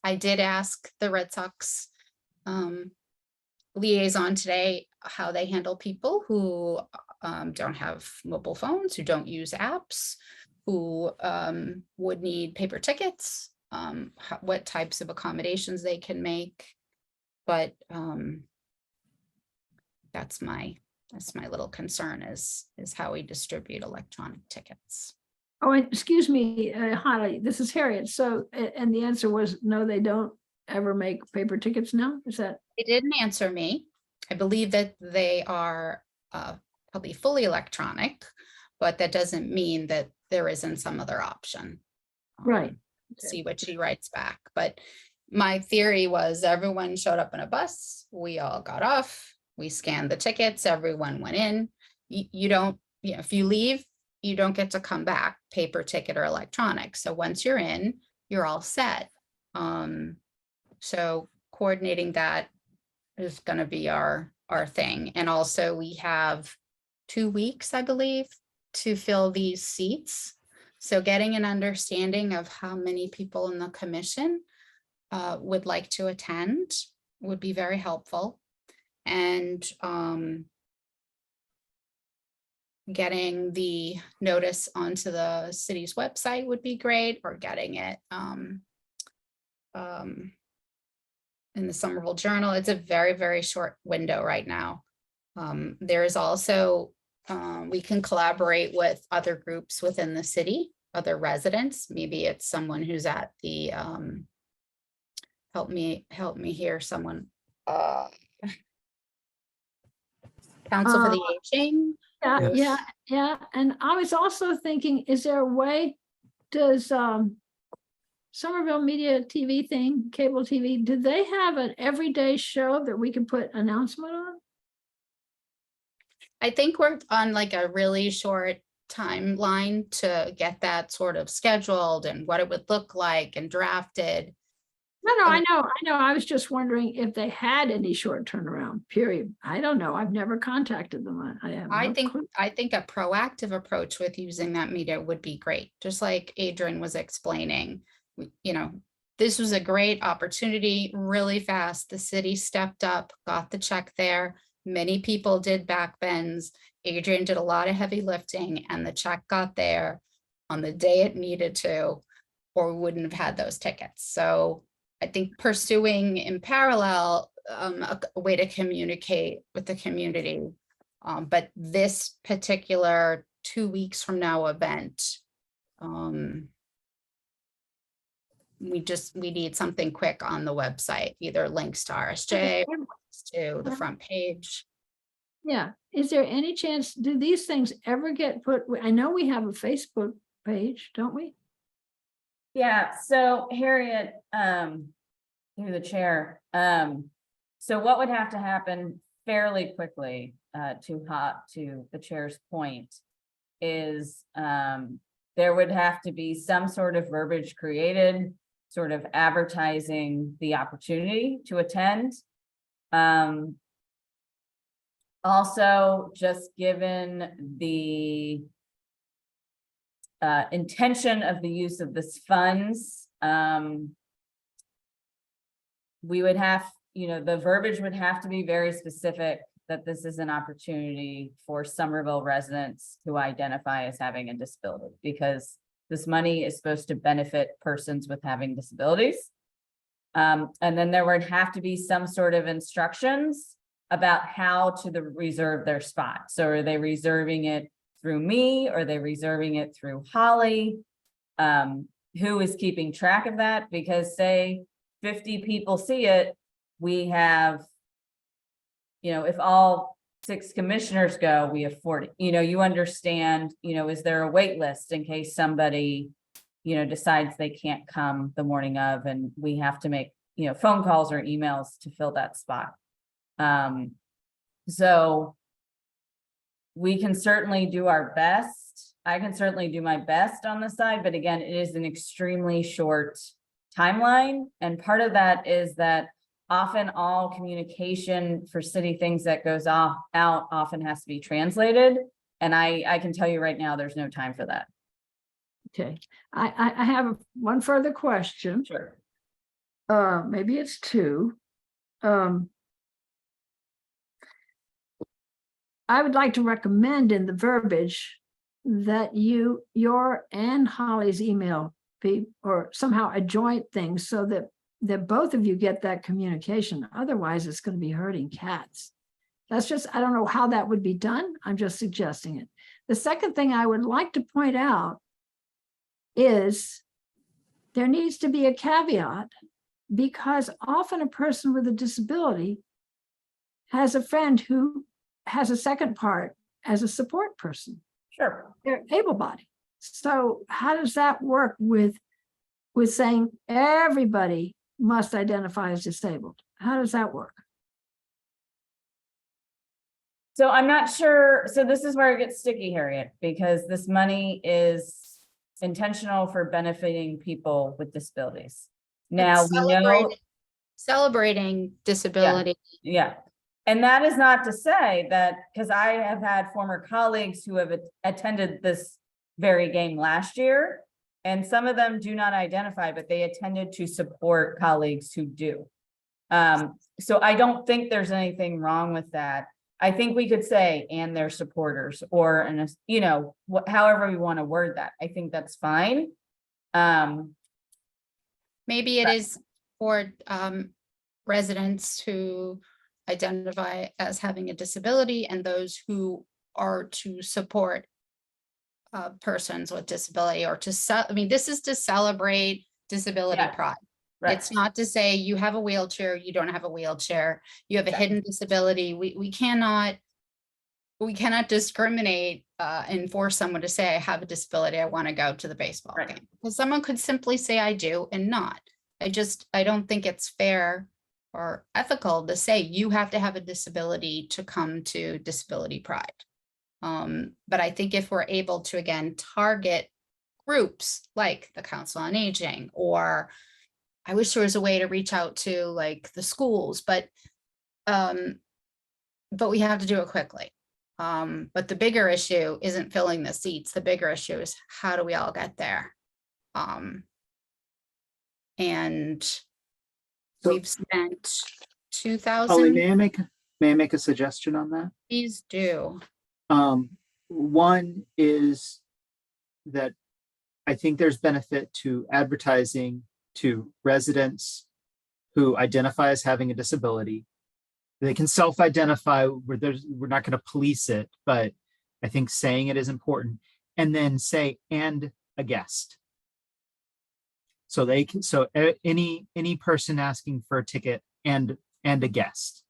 I did ask the Red Sox liaison today how they handle people who don't have mobile phones, who don't use apps, who would need paper tickets, what types of accommodations they can make. But that's my little concern is how we distribute electronic tickets. Oh, excuse me, Holly, this is Harriet. So, and the answer was no, they don't ever make paper tickets now? Is that? They didn't answer me. I believe that they are probably fully electronic, but that doesn't mean that there isn't some other option. Right. See what she writes back. But my theory was everyone showed up in a bus. We all got off. We scanned the tickets. Everyone went in. You don't, if you leave, you don't get to come back, paper ticket or electronic. So once you're in, you're all set. So coordinating that is going to be our thing. And also we have 2 weeks, I believe, to fill these seats. So getting an understanding of how many people in the commission would like to attend would be very helpful. And getting the notice onto the city's website would be great, or getting it in the Somerville Journal. It's a very, very short window right now. There is also, we can collaborate with other groups within the city, other residents. Maybe it's someone who's at the, help me hear someone, Council for the Aging. Yeah. And I was also thinking, is there a way, does Somerville Media TV thing, cable TV, do they have an everyday show that we can put announcement on? I think we're on like a really short timeline to get that sort of scheduled and what it would look like and drafted. No, I know. I was just wondering if they had any short turnaround period. I don't know. I've never contacted them. I have I no think, clue. I think a proactive approach with using that meter would be great, just like Adrian was explaining. You know, this was a great opportunity, really fast. The city stepped up, got the check there. Many people did back bends. Adrian did a lot of heavy lifting and the check got there on the day it needed to, or we wouldn't have had those tickets. So I think pursuing in parallel a way to communicate with the community. But this particular 2 weeks from now event, we need something quick on the website, either links to RSJ, or links to the front page. Yeah. Is there any chance, do these things ever get put? I know we have a Facebook page, don't we? Yeah, so Harriet, through the chair, so what would have to happen fairly quickly, to the chair's point, is, there would have to be some sort of verbiage created, sort of advertising the opportunity to attend. Also, just given the intention of the use of this funds, we would have, the verbiage would have to be very specific that this is an opportunity for Somerville residents who identify as having a disability, because this money is supposed to benefit persons with having disabilities. And then there would have to be some sort of instructions about how to reserve their spot. So are they reserving it through me? Or are they reserving it through Holly? Who is keeping track of that? Because say 50 people see it, we have, if all 6 commissioners go, we have 40. You understand, is there a wait list in case somebody, decides they can't come the morning of, and we have to make, phone calls or emails to fill that spot. So we can certainly do our best. I can certainly do my best on the side, but again, it is an extremely short timeline. And part of that is that often all communication for city things that goes out often has to be translated. And I can tell you right now, there's no time for that. Okay. I have one further question. Sure. Maybe it's 2. I would like to recommend in the verbiage that your and Holly's email be, or somehow a joint thing, so that both of you get that communication. Otherwise, it's going to be herding cats. That's just, I don't know how that would be done. I'm just suggesting it. The second thing I would like to point out is there needs to be a caveat, because often a person with a disability has a friend who has a second part as a support person. Sure. They're able-bodied. So how does that work with saying everybody must identify as disabled? How does that work? So I'm not sure. So this is where it gets sticky, Harriet, because this money is intentional for benefiting people with disabilities. Now It's we know, celebrating disability. yeah. And that is not to say that, because I have had former colleagues who have attended this very game last year, and some of them do not identify, but they attended to support colleagues who do. So I don't think there's anything wrong with that. I think we could say, and their supporters, or, however we want to word that. I think that's fine. Maybe it is for residents who identify as having a disability and those who are to support persons with disability, or this is to celebrate disability Yeah. pride. Right. It's not to say you have a wheelchair, you don't have a wheelchair, you have a hidden disability. We cannot discriminate and force someone to say, I have a disability, I want to go to the baseball game. Because someone could simply say I do and not. I don't think it's fair or ethical to say you have to have a disability to come to Disability Pride. But I think if we're able to, again, target groups like the Council on Aging or I wish there was a way to reach out to like the schools, but we have to do it quickly. But the bigger issue isn't filling the seats. The bigger issue is how do we all get there? And So- we've spent Holly, 2,000. may I make a suggestion on that? Please do. One is that I think there's benefit to advertising to residents who identify as having a disability. They can self-identify, we're not going to police it, but I think saying it is important. And then say, and a guest. So any person asking for a ticket and a guest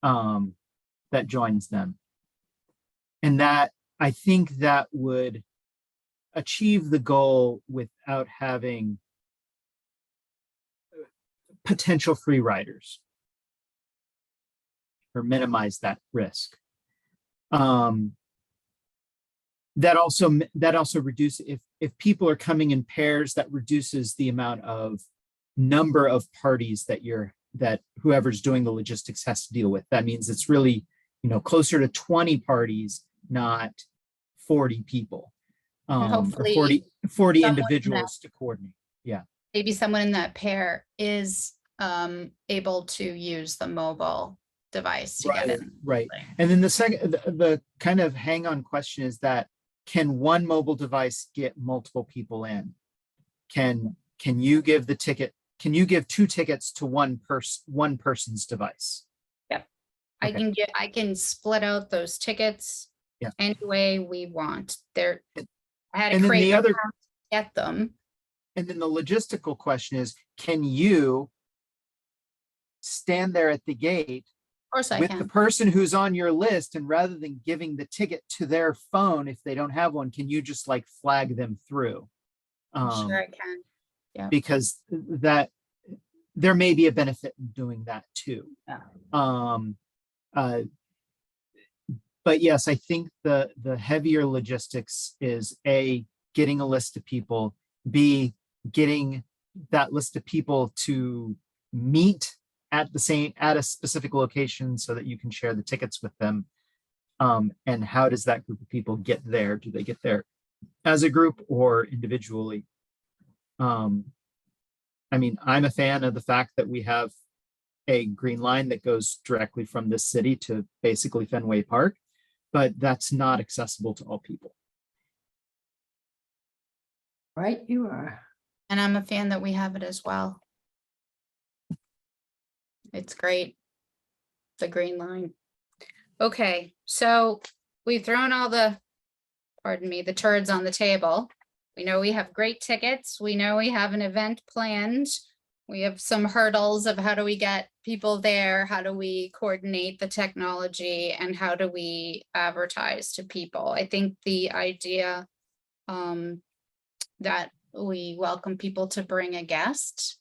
that joins them. And that, I think that would achieve the goal without having potential free riders or minimize that risk. That also reduces, if people are coming in pairs, that reduces the amount of number of parties that whoever's doing the logistics has to deal with. That means it's really, closer to 20 parties, not 40 people. Or hopefully 40 someone individuals to coordinate. maybe someone in that pair is able to use the mobile device to get in. Right. And then the second, the kind of hang on question is that, can one mobile device get multiple people in? Can you give the ticket? Can you give 2 tickets to one person's device? Yep. Okay. I can split out those tickets Yeah. any way we want. I had And to then create the an other- account to get them. And then the logistical question is, can you stand there at the gate Of course I with the can. person who's on your list, and rather than giving the ticket to their phone if they don't have one, can you just like flag them through? I'm sure I can. Because that there may be a benefit in doing that too. Yeah. But yes, I think the heavier logistics is A, getting a list of people, B, getting that list of people to meet at a specific location so that you can share the tickets with them. And how does that group of people get there? Do they get there as a group or individually? I mean, I'm a fan of the fact that we have a green line that goes directly from this city to basically Fenway Park, but that's not accessible to all people. Right, you are. And I'm a fan that we have it as well. It's great. The green line. Okay, so we've thrown all the, pardon me, the turds on the table. We know we have great tickets. We know we have an event planned. We have some hurdles of how do we get people there? How do we coordinate the technology? And how do we advertise to people? I think the idea that we welcome people to bring a guest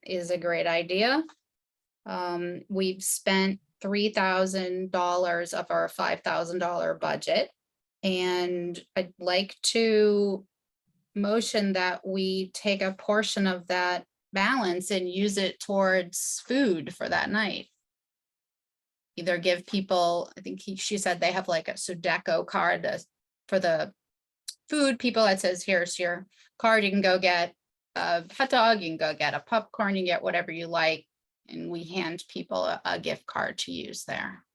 is a great idea. We've spent $3,000 of our $5,000 budget. And I'd like to motion that we take a portion of that balance and use it towards food for that night. Either give people, I think she said they have like a Sudeco card for the food people that says, here's your card, you can go get a hot dog, you can go get a popcorn, you get whatever you like. And we hand people a gift card to use there.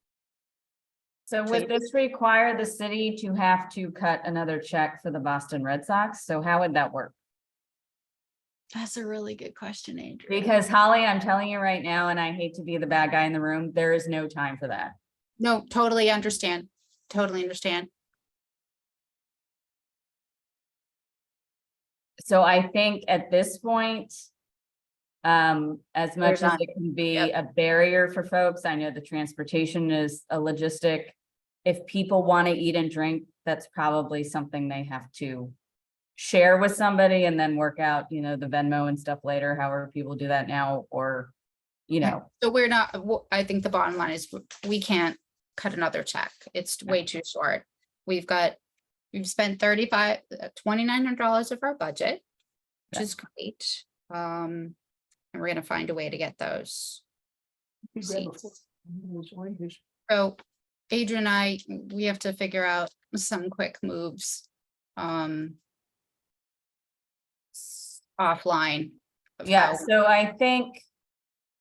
So would this require the city to have to cut another check for the Boston Red Sox? So how would that work? That's a really good question, Adrian. Because Holly, I'm telling you right now, and I hate to be the bad guy in the room, there is no time for that. No, totally understand. Totally understand. So I think at this point, as much as not- it can be yep. a barrier for folks, I know the transportation is a logistic. If people want to eat and drink, that's probably something they have to share with somebody and then work out, the Venmo and stuff later, however people do that now, or, So we're not, I think the bottom line is we can't cut another check. It's way too short. We've spent $2,900 of our budget, which is great. And we're gonna find a way to get those seats. Seats. So Adrian and we have to figure out some quick moves. Offline. of Yeah, how- so I think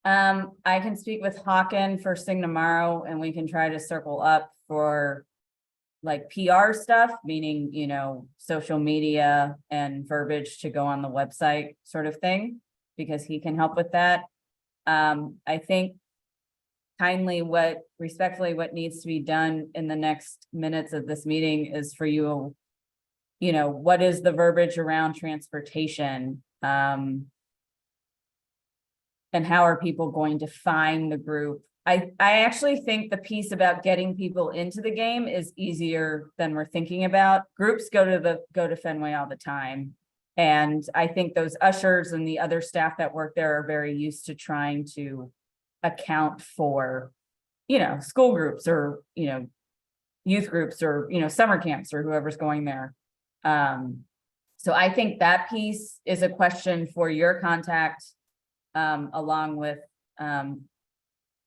I can speak with Hawken first thing tomorrow and we can try to circle up for like PR stuff, meaning, you know, social media and verbiage to go on the website sort of thing, because he can help with that. I think respectfully, what needs to be done in the next minutes of this meeting is for you, you know, what is the verbiage around transportation? And how are people going to find the group? I actually think the piece about getting people into the game is easier than we're thinking about. Groups go to Fenway all the time. And I think those ushers and the other staff that work there are very used to trying to account for, you know, school groups or, you know, youth groups or, you know, summer camps or whoever's going there. So I think that piece is a question for your contact, along with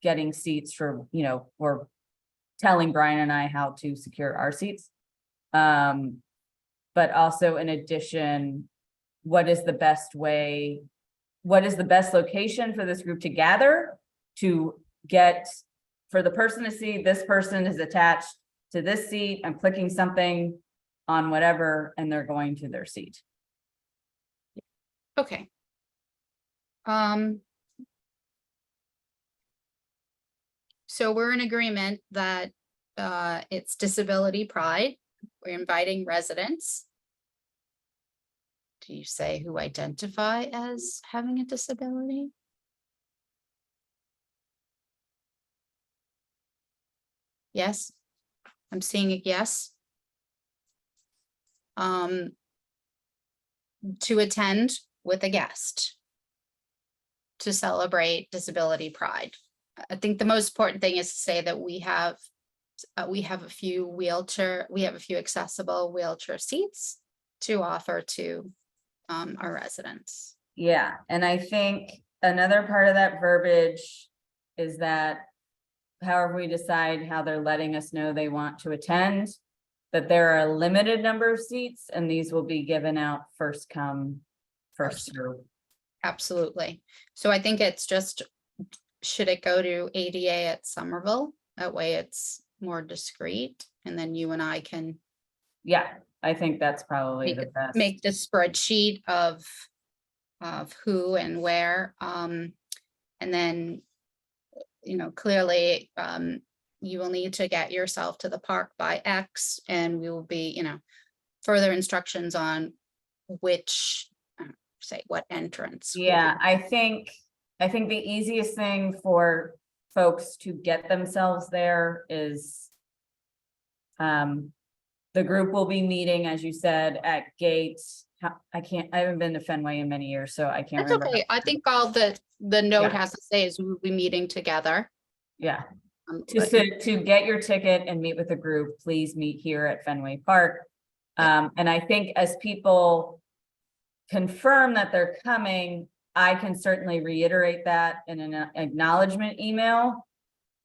getting seats for, you know, or telling Brian and I how to secure our seats. But also in addition, what is the best location for this group to gather to get, for the person to see this person is attached to this seat, I'm clicking something on whatever, and they're going to their seat. Okay. So we're in agreement that it's Disability Pride. We're inviting residents. Do you say who identify as having a disability? Yes, I'm seeing a yes. To attend with a guest to celebrate Disability Pride. I think the most important thing is to say that we have a few accessible wheelchair seats to offer to our residents. Yeah, and I think another part of that verbiage is that however we decide how they're letting us know they want to attend, that there are a limited number of seats and these will be given out first come, first serve. Absolutely. So I think it's just, should it go to ADA at Somerville? That way it's more discreet and then you and I can Yeah, I think that's probably the best. make the spreadsheet of who and where. And then, you know, clearly you will need to get yourself to the park by X and we will be, you know, further instructions on which, say what entrance. Yeah, I think the easiest thing for folks to get themselves there is the group will be meeting, as you said, at gates. I haven't been to Fenway in many years, so I can't That's remember. okay. I think all the note Yeah. has to say is we'll be meeting together. Yeah, But- to get your ticket and meet with the group, please meet here at Fenway Park. And I think as people confirm that they're coming, I can certainly reiterate that in an acknowledgement email.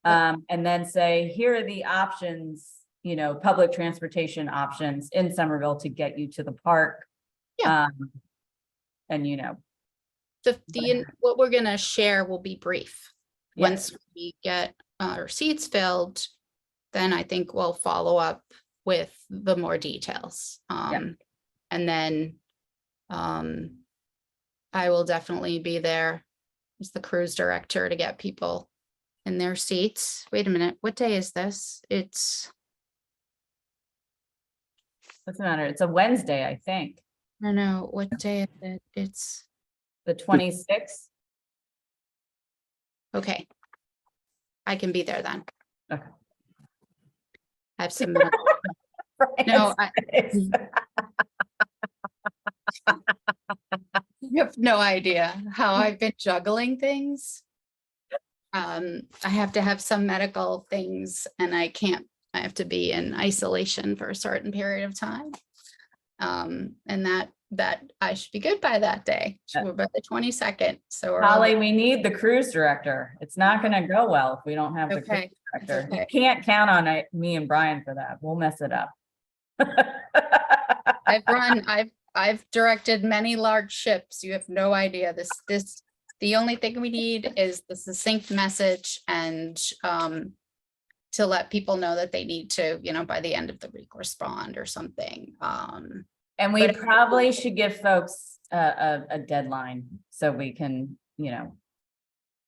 And then say, here are the options, you know, public transportation options in Somerville to get you to the park. Yeah. And you know, what we're gonna share will be brief. Yeah. Once we get our seats filled, then I think we'll follow up with the more details. And then I will definitely be there as the cruise director to get people in their seats. Wait a minute, what day is this? Doesn't matter. It's a Wednesday, I think, I don't know, what day is it? It's, the 26th. okay. I can be there then. Okay. I have some, no, you have no idea how I've been juggling things. I have to have some medical things and I have to be in isolation for a certain period of time. And that that I should be good by that day. Yeah. We're by the 22nd, so we're all Holly, good. we need the cruise director. It's not gonna go well if we don't have the cruise Okay, it's director. You okay. can't count on me and Brian for that. We'll mess it up. I've directed many large ships. You have no idea. The only thing we need is the succinct message and to let people know that they need to, by the end of the week, respond or something. And we But- probably should give folks a deadline so we can,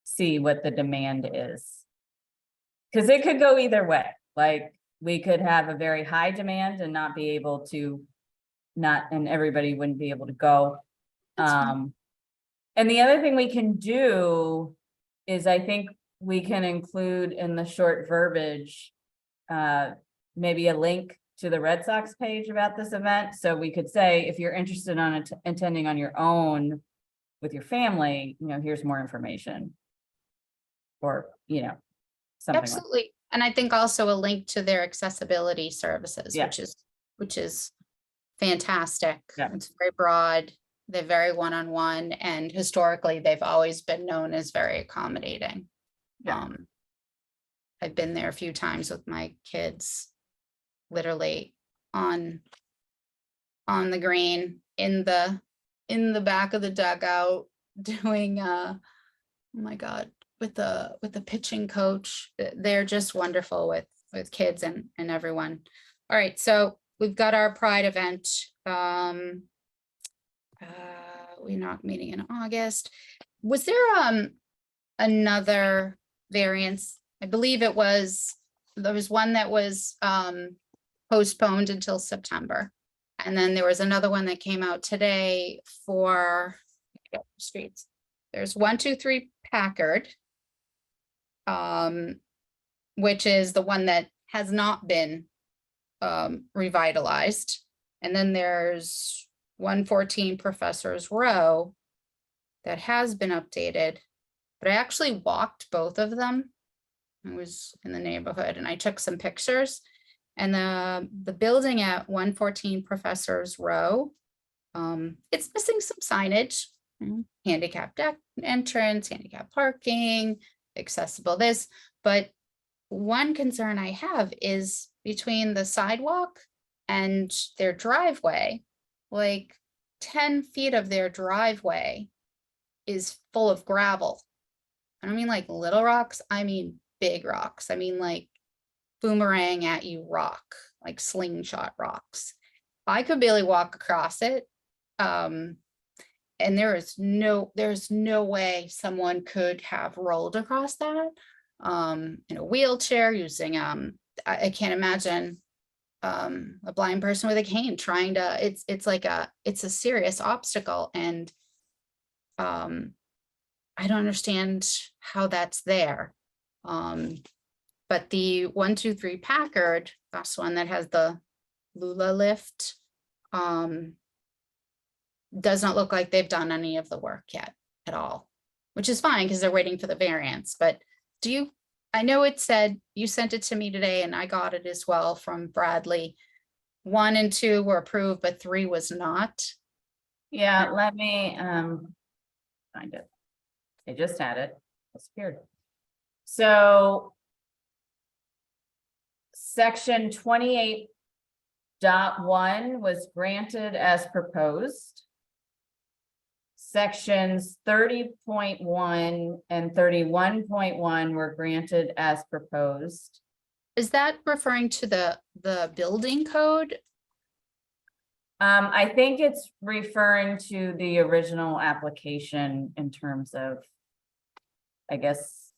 see what the demand is. Because it could go either way. Like, we could have a very high demand and not be able to, and everybody wouldn't be able to go. That's fine. And the other thing we can do is, I think we can include in the short verbiage, maybe a link to the Red Sox page about this event. So we could say, if you're interested on attending on your own with your family, here's more information. Or, something like. Absolutely. And I think also a link to their accessibility services, Yeah. which is fantastic. Yeah. It's very broad. They're very one-on-one, and historically they've always been known as very accommodating. Yeah. I've been there a few times with my kids, literally on the green in the back of the dugout doing oh my God, with the pitching coach. They're just wonderful with kids and everyone. All right, so we've got our Pride event. We're not meeting in August. Was there another variance? I believe there was one that was postponed until September. And then there was another one that came out today for streets. There's 123 Packard, which is the one that has not been revitalized. And then there's 114 Professors Row that has been updated, but I actually walked both of them. I was in the neighborhood and I took some pictures, and the building at 114 Professors Row, it's missing some signage, handicap deck entrance, handicap parking, accessible this, but one concern I have is between the sidewalk and their driveway, like 10 feet of their driveway is full of gravel. I don't mean like little rocks, I mean big rocks. I mean like boomerang at you rock, like slingshot rocks. I could barely walk across it. And there's no way someone could have rolled across that in a wheelchair using I can't imagine a blind person with a cane trying to, it's a serious obstacle, and I don't understand how that's there. But the 123 Packard, that's one that has the Lula lift, does not look like they've done any of the work yet at all, which is fine because they're waiting for the variance. But I know it said, you sent it to me today and I got it as well from Bradley. 1 and 2 were approved, but 3 was not. Yeah, let me find it. I just had it, disappeared. So section 28.1 was granted as proposed. Sections 30.1 and 31.1 were granted as proposed. Is that referring to the building code? I think it's referring to the original application in terms of, I guess,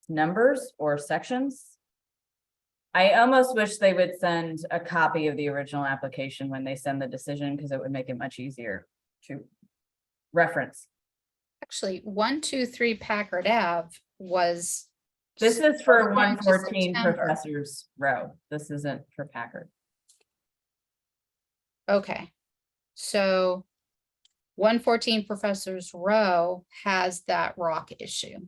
numbers or sections. I almost wish they would send a copy of the original application when they send the decision, because it would make it much easier to reference. Actually, 123 Packard Ave was. This is for going to 114 September. Professors Row. This isn't for Packard. Okay, so 114 Professors Row has that rock issue.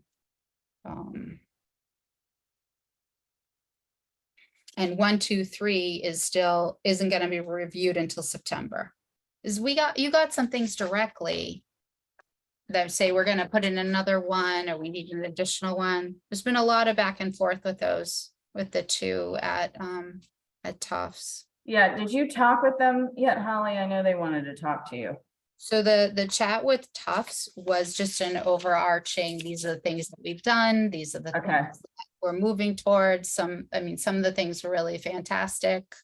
And 123 isn't going to be reviewed until September. is you got some things directly that say we're gonna put in another one, or we need an additional one. There's been a lot of back and forth with those, with the two at Tufts. Yeah, did you talk with them yet, Holly? I know they wanted to talk to you. So the chat with Tufts was just an overarching, these are the things that we've done, these are the Okay. things that we're moving towards. Some of the things were really fantastic.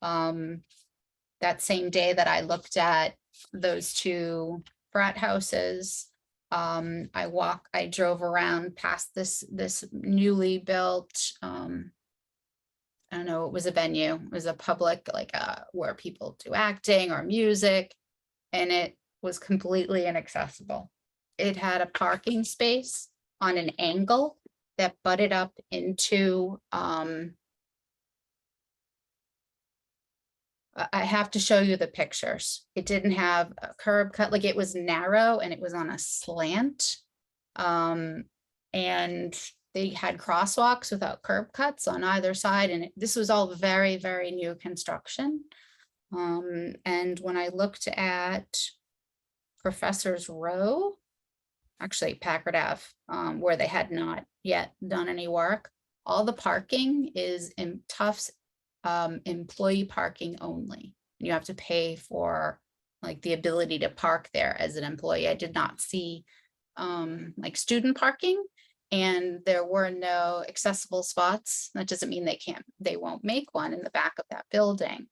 That same day that I looked at those two frat houses, I drove around past this newly built, I don't know, it was a venue, it was a public, like where people do acting or music, and it was completely inaccessible. It had a parking space on an angle that butted up into, I have to show you the pictures. It didn't have a curb cut, like it was narrow and it was on a slant. And they had crosswalks without curb cuts on either side. And this was all very, very new construction. And when I looked at Professor's Row, actually Packard Ave, where they had not yet done any work, all the parking is in Tufts employee parking only. You have to pay for like the ability to park there as an employee. I did not see like student parking, and there were no accessible spots. That doesn't mean they won't make one in the back of that building,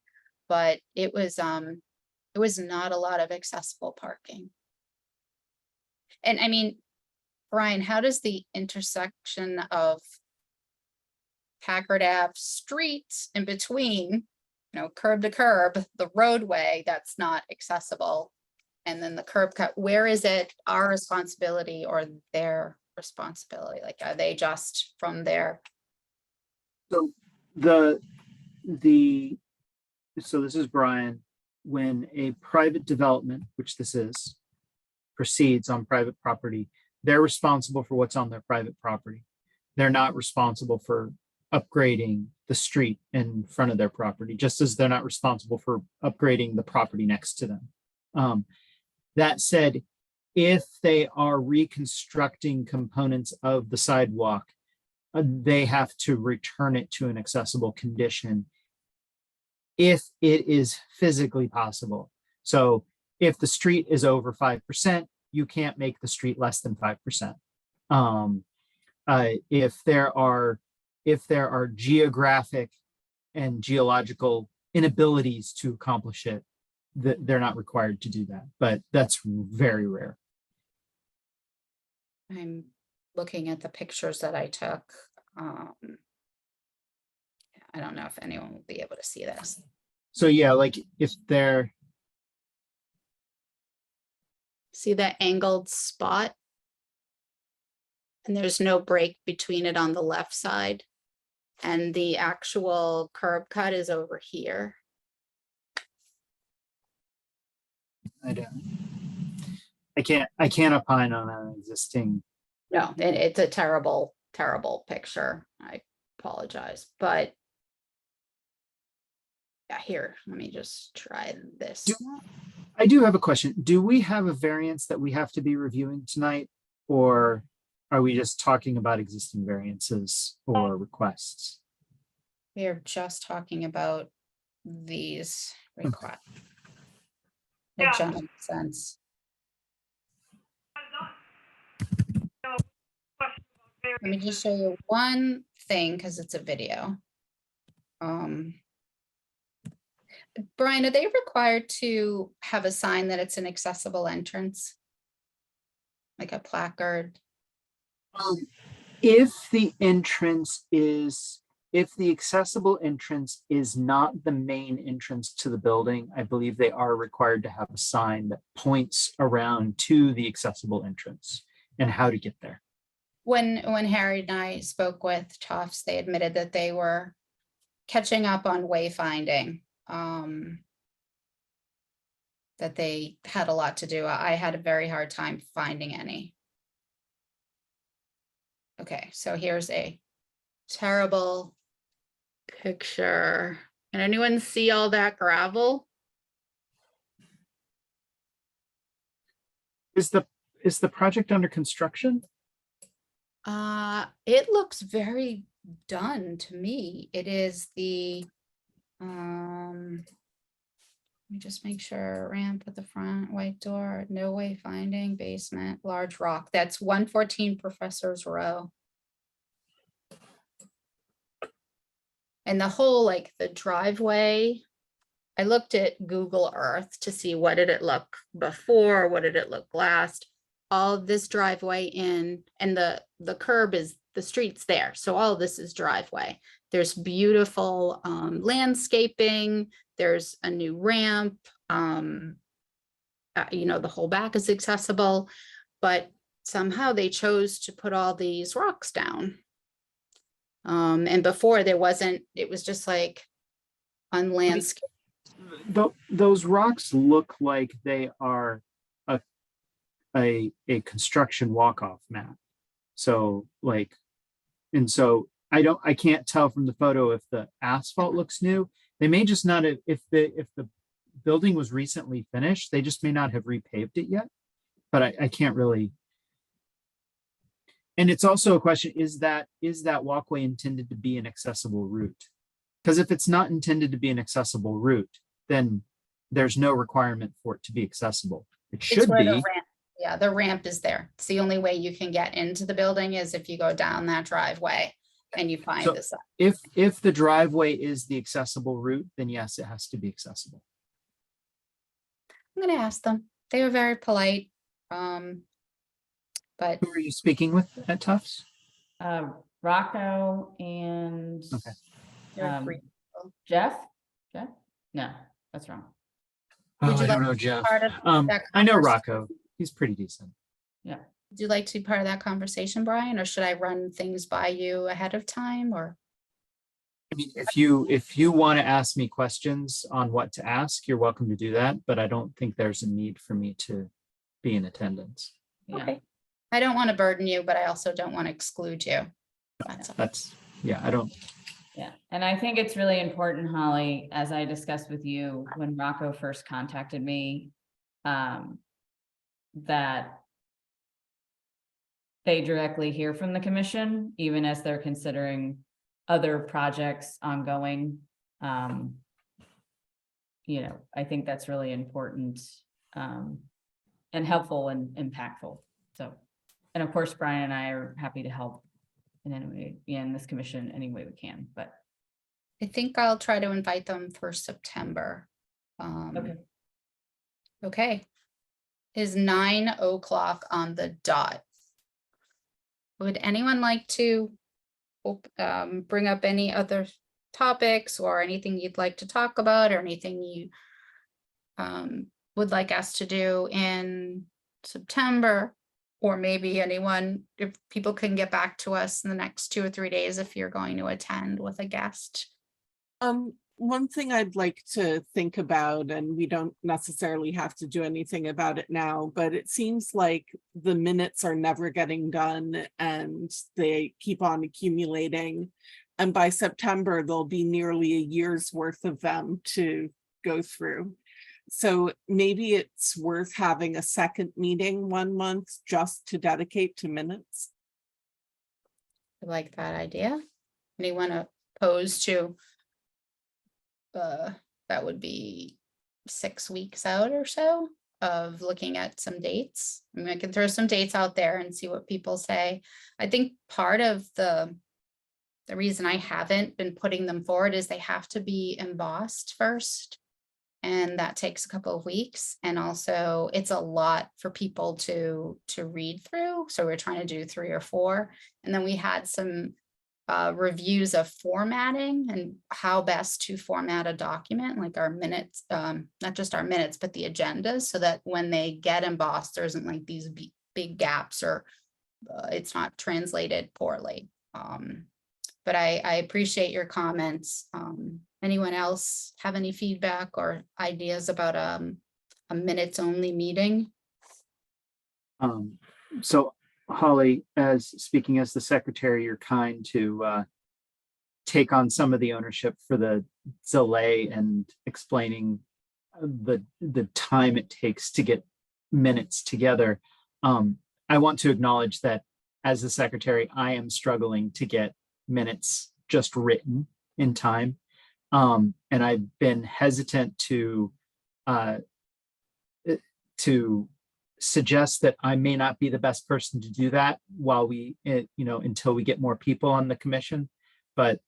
but it was not a lot of accessible parking. And I mean, Brian, how does the intersection of Packard Ave streets in between, curb to curb, the roadway that's not accessible, and then the curb cut, where is it our responsibility or their responsibility? Like, are they just from there? So so this is Brian. When a private development, which this is, proceeds on private property, they're responsible for what's on their private property. They're not responsible for upgrading the street in front of their property, just as they're not responsible for upgrading the property next to them. That said, if they are reconstructing components of the sidewalk, they have to return it to an accessible condition if it is physically possible. So if the street is over 5%, you can't make the street less than 5%. If there are geographic and geological inabilities to accomplish it, they're not required to do that, but that's very rare. I'm looking at the pictures that I took. I don't know if anyone will be able to see this. So yeah, like if they're, See that angled spot? And there's no break between it on the left side. And the actual curb cut is over here. I can't opine on an existing. No, it's a terrible, terrible picture. I apologize, but yeah, here, let me just try this. I do have a question. Do we have a variance that we have to be reviewing tonight, or are we just talking about existing variances or requests? We are just talking about these requests. The general sense. Let me just show you one thing because it's a video. Brian, are they required to have a sign that it's an accessible entrance? Like a placard? If the accessible entrance is not the main entrance to the building, I believe they are required to have a sign that points around to the accessible entrance and how to get there. When Harry and I spoke with Tufts, they admitted that they were catching up on wayfinding. That they had a lot to do. I had a very hard time finding any. Okay, so here's a terrible picture. Can anyone see all that gravel? Is the project under construction? It looks very done to me. It is let me just make sure, ramp at the front, white door, no wayfinding, basement, large rock. That's 114 Professor's Row. And the whole, like the driveway, I looked at Google Earth to see what did it look before, what did it look last. All of this driveway in, and the curb is, the street's there. So all of this is driveway. There's beautiful landscaping. There's a new ramp. You know, the whole back is accessible, but somehow they chose to put all these rocks down. And before there wasn't, it was just like unlandscaped. Those rocks look like they are a construction walk-off mat. So like, and so I can't tell from the photo if the asphalt looks new. They may just not have, if the building was recently finished, they just may not have repaved it yet. But I can't really. And it's also a question, is that walkway intended to be an accessible route? Because if it's not intended to be an accessible route, then there's no requirement for it to be accessible. It It's should where the be. ramp- Yeah, the ramp is there. It's the only way you can get into the building is if you go down that driveway and you find So this. if the driveway is the accessible route, then yes, it has to be accessible. I'm gonna ask them. They were very polite. But Who are you speaking with at Tufts? Rocco and Okay. they're um, free. Jeff? Jeff? No, that's wrong. Oh, Would you I don't like know, to be Jeff. part of that I know conversation? Rocco. He's pretty decent. Yeah. Would you like to be part of that conversation, Brian, or should I run things by you ahead of time or? I mean, if you want to ask me questions on what to ask, you're welcome to do that, but I don't think there's a need for me to be in attendance. Yeah. Okay. I don't want to burden you, but I also don't want to exclude you. That's all. That's, yeah, I don't, Yeah, and I think it's really important, Holly, as I discussed with you when Rocco first contacted me, that they directly hear from the commission, even as they're considering other projects ongoing. You know, I think that's really important, and helpful and impactful. So, and of course, Brian and I are happy to help in any way, in this commission, any way we can, but. I think I'll try to invite them for September. Okay. Okay. Is 9 o'clock on the dot. Would anyone like to bring up any other topics or anything you'd like to talk about or anything you would like us to do in September? Or maybe anyone, if people can get back to us in the next 2 or 3 days, if you're going to attend with a guest. One thing I'd like to think about, and we don't necessarily have to do anything about it now, but it seems like the minutes are never getting done and they keep on accumulating. And by September, there'll be nearly a year's worth of them to go through. So maybe it's worth having a second meeting 1 month just to dedicate to minutes. I like that idea. Anyone opposed to? That would be 6 weeks out or so of looking at some dates. I mean, I can throw some dates out there and see what people say. I think part of the reason I haven't been putting them forward is they have to be embossed first. And that takes a couple of weeks. And also it's a lot for people to read through. So we're trying to do 3 or 4. And then we had some reviews of formatting and how best to format a document, like our minutes, not just our minutes, but the agendas, so that when they get embossed, there isn't like these big gaps or it's not translated poorly. But I appreciate your comments. Anyone else have any feedback or ideas about a minutes only meeting? So Holly, as speaking as the secretary, you're kind to take on some of the ownership for the delay and explaining the time it takes to get minutes together. I want to acknowledge that as the secretary, I am struggling to get minutes just written in time. And I've been hesitant to suggest that I may not be the best person to do that while until we get more people on the commission. But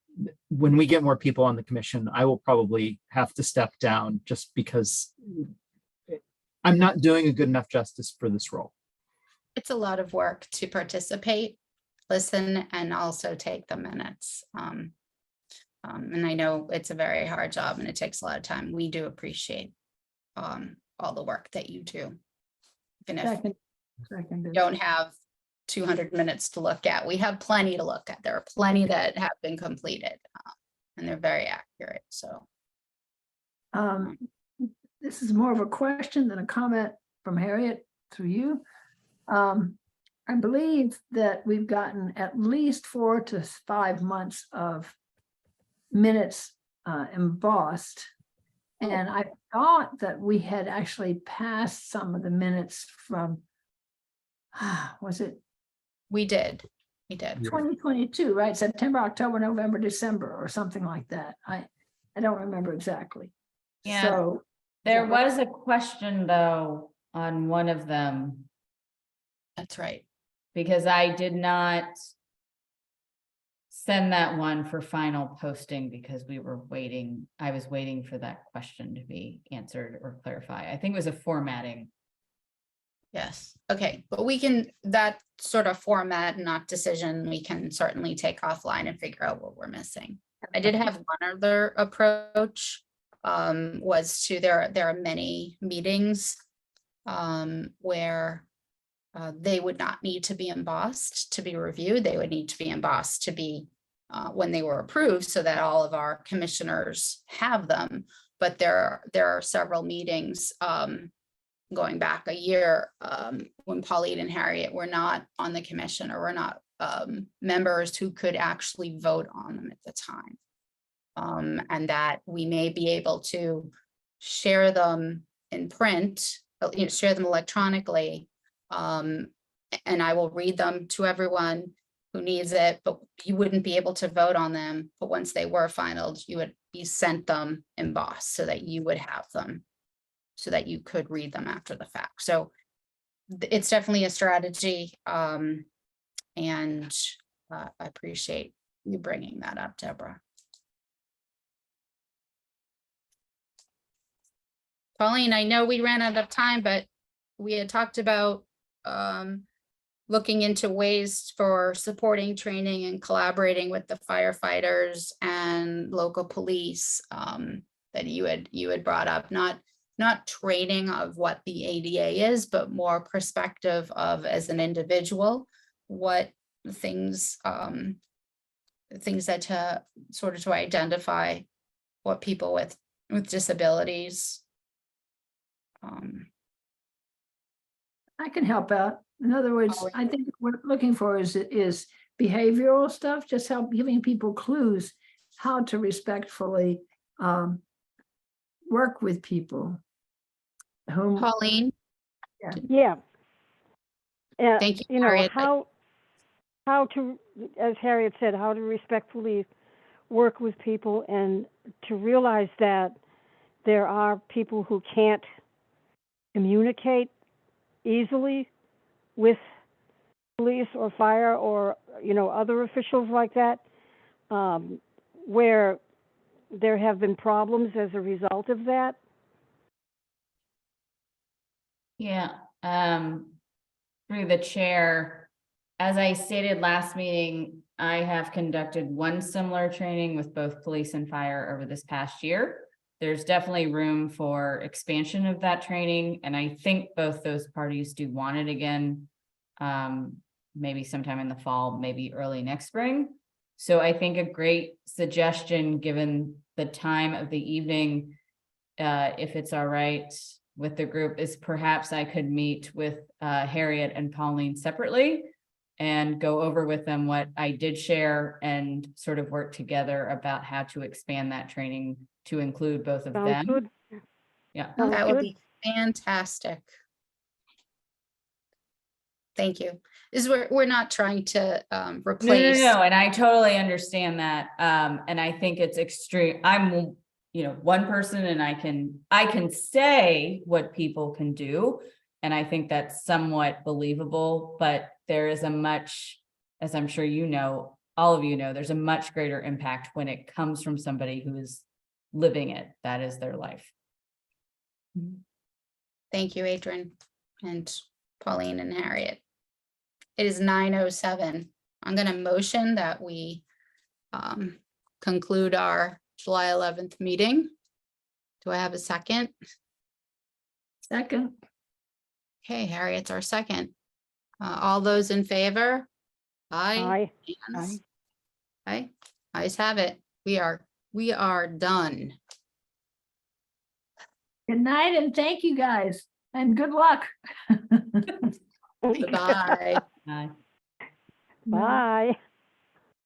when we get more people on the commission, I will probably have to step down just because I'm not doing a good enough justice for this role. It's a lot of work to participate, listen, and also take the minutes. And I know it's a very hard job and it takes a lot of time. We do appreciate all the work that you do. Even if you Seconded. don't have 200 minutes to look at, we have plenty to look at. There are plenty that have been completed and they're very accurate. So This is more of a question than a comment from Harriet through you. I believe that we've gotten at least 4 to 5 months of minutes embossed. And I thought that we had actually passed some of the minutes from, was it we did. 2022, right? September, October, November, December, or something like that. I don't remember exactly. Yeah. So There was a question though on one of them, That's right. because I did not send that one for final posting because I was waiting for that question to be answered or clarify. I think it was a formatting. Yes. Okay. But we can, that sort of format, not decision, we can certainly take offline and figure out what we're missing. I did have one other approach, was to, there are many meetings where they would not need to be embossed to be reviewed. They would need to be embossed to be when they were approved so that all of our commissioners have them. But there are several meetings going back a year when Pauline and Harriet were not on the commission or were not members who could actually vote on them at the time. And that we may be able to share them in print, share them electronically. And I will read them to everyone who needs it, but you wouldn't be able to vote on them. But once they were finalized, you would be sent them embossed so that you would have them, so that you could read them after the fact. So it's definitely a strategy. And I appreciate you bringing that up, Deborah. Pauline, I know we ran out of time, but we had talked about looking into ways for supporting training and collaborating with the firefighters and local police that you had brought up, not training of what the ADA is, but more perspective of as an individual, what things that to sort of to identify what people with disabilities. I can help out. In other words, Oh, I think what we're looking for is behavioral stuff, just help giving people clues how to respectfully work with people. Whom, Pauline, Yeah. thank you, You know, Harriet. how to, as Harriet said, how to respectfully work with people and to realize that there are people who can't communicate easily with police or fire or, you know, other officials like that, where there have been problems as a result of that. Yeah, through the chair, as I stated last meeting, I have conducted one similar training with both police and fire over this past year. There's definitely room for expansion of that training, and I think both those parties do want it again, maybe sometime in the fall, maybe early next spring. So I think a great suggestion, given the time of the evening, if it's all right with the group, is perhaps I could meet with Harriet and Pauline separately and go over with them what I did share and sort of work together about how to expand that training to include both of Sounds them. good. Yeah. Sounds That would good. be fantastic. Thank you. We're not trying to No, replace. and I totally understand that. And I think it's extreme. I'm, one person and I can say what people can do. And I think that's somewhat believable, but there is a much, as I'm sure you know, all of you know, there's a much greater impact when it comes from somebody who is living it. That is their life. Thank you, Adrian and Pauline and Harriet. It is 9:07. I'm going to motion that we conclude our July 11th meeting. Do I have a second? Second. Okay, Harriet's our second. All those in favor? Aye. Aye. Hands? Aye. Ayes have it. We are done. Good night and thank you guys and good luck. Goodbye. Bye. Bye.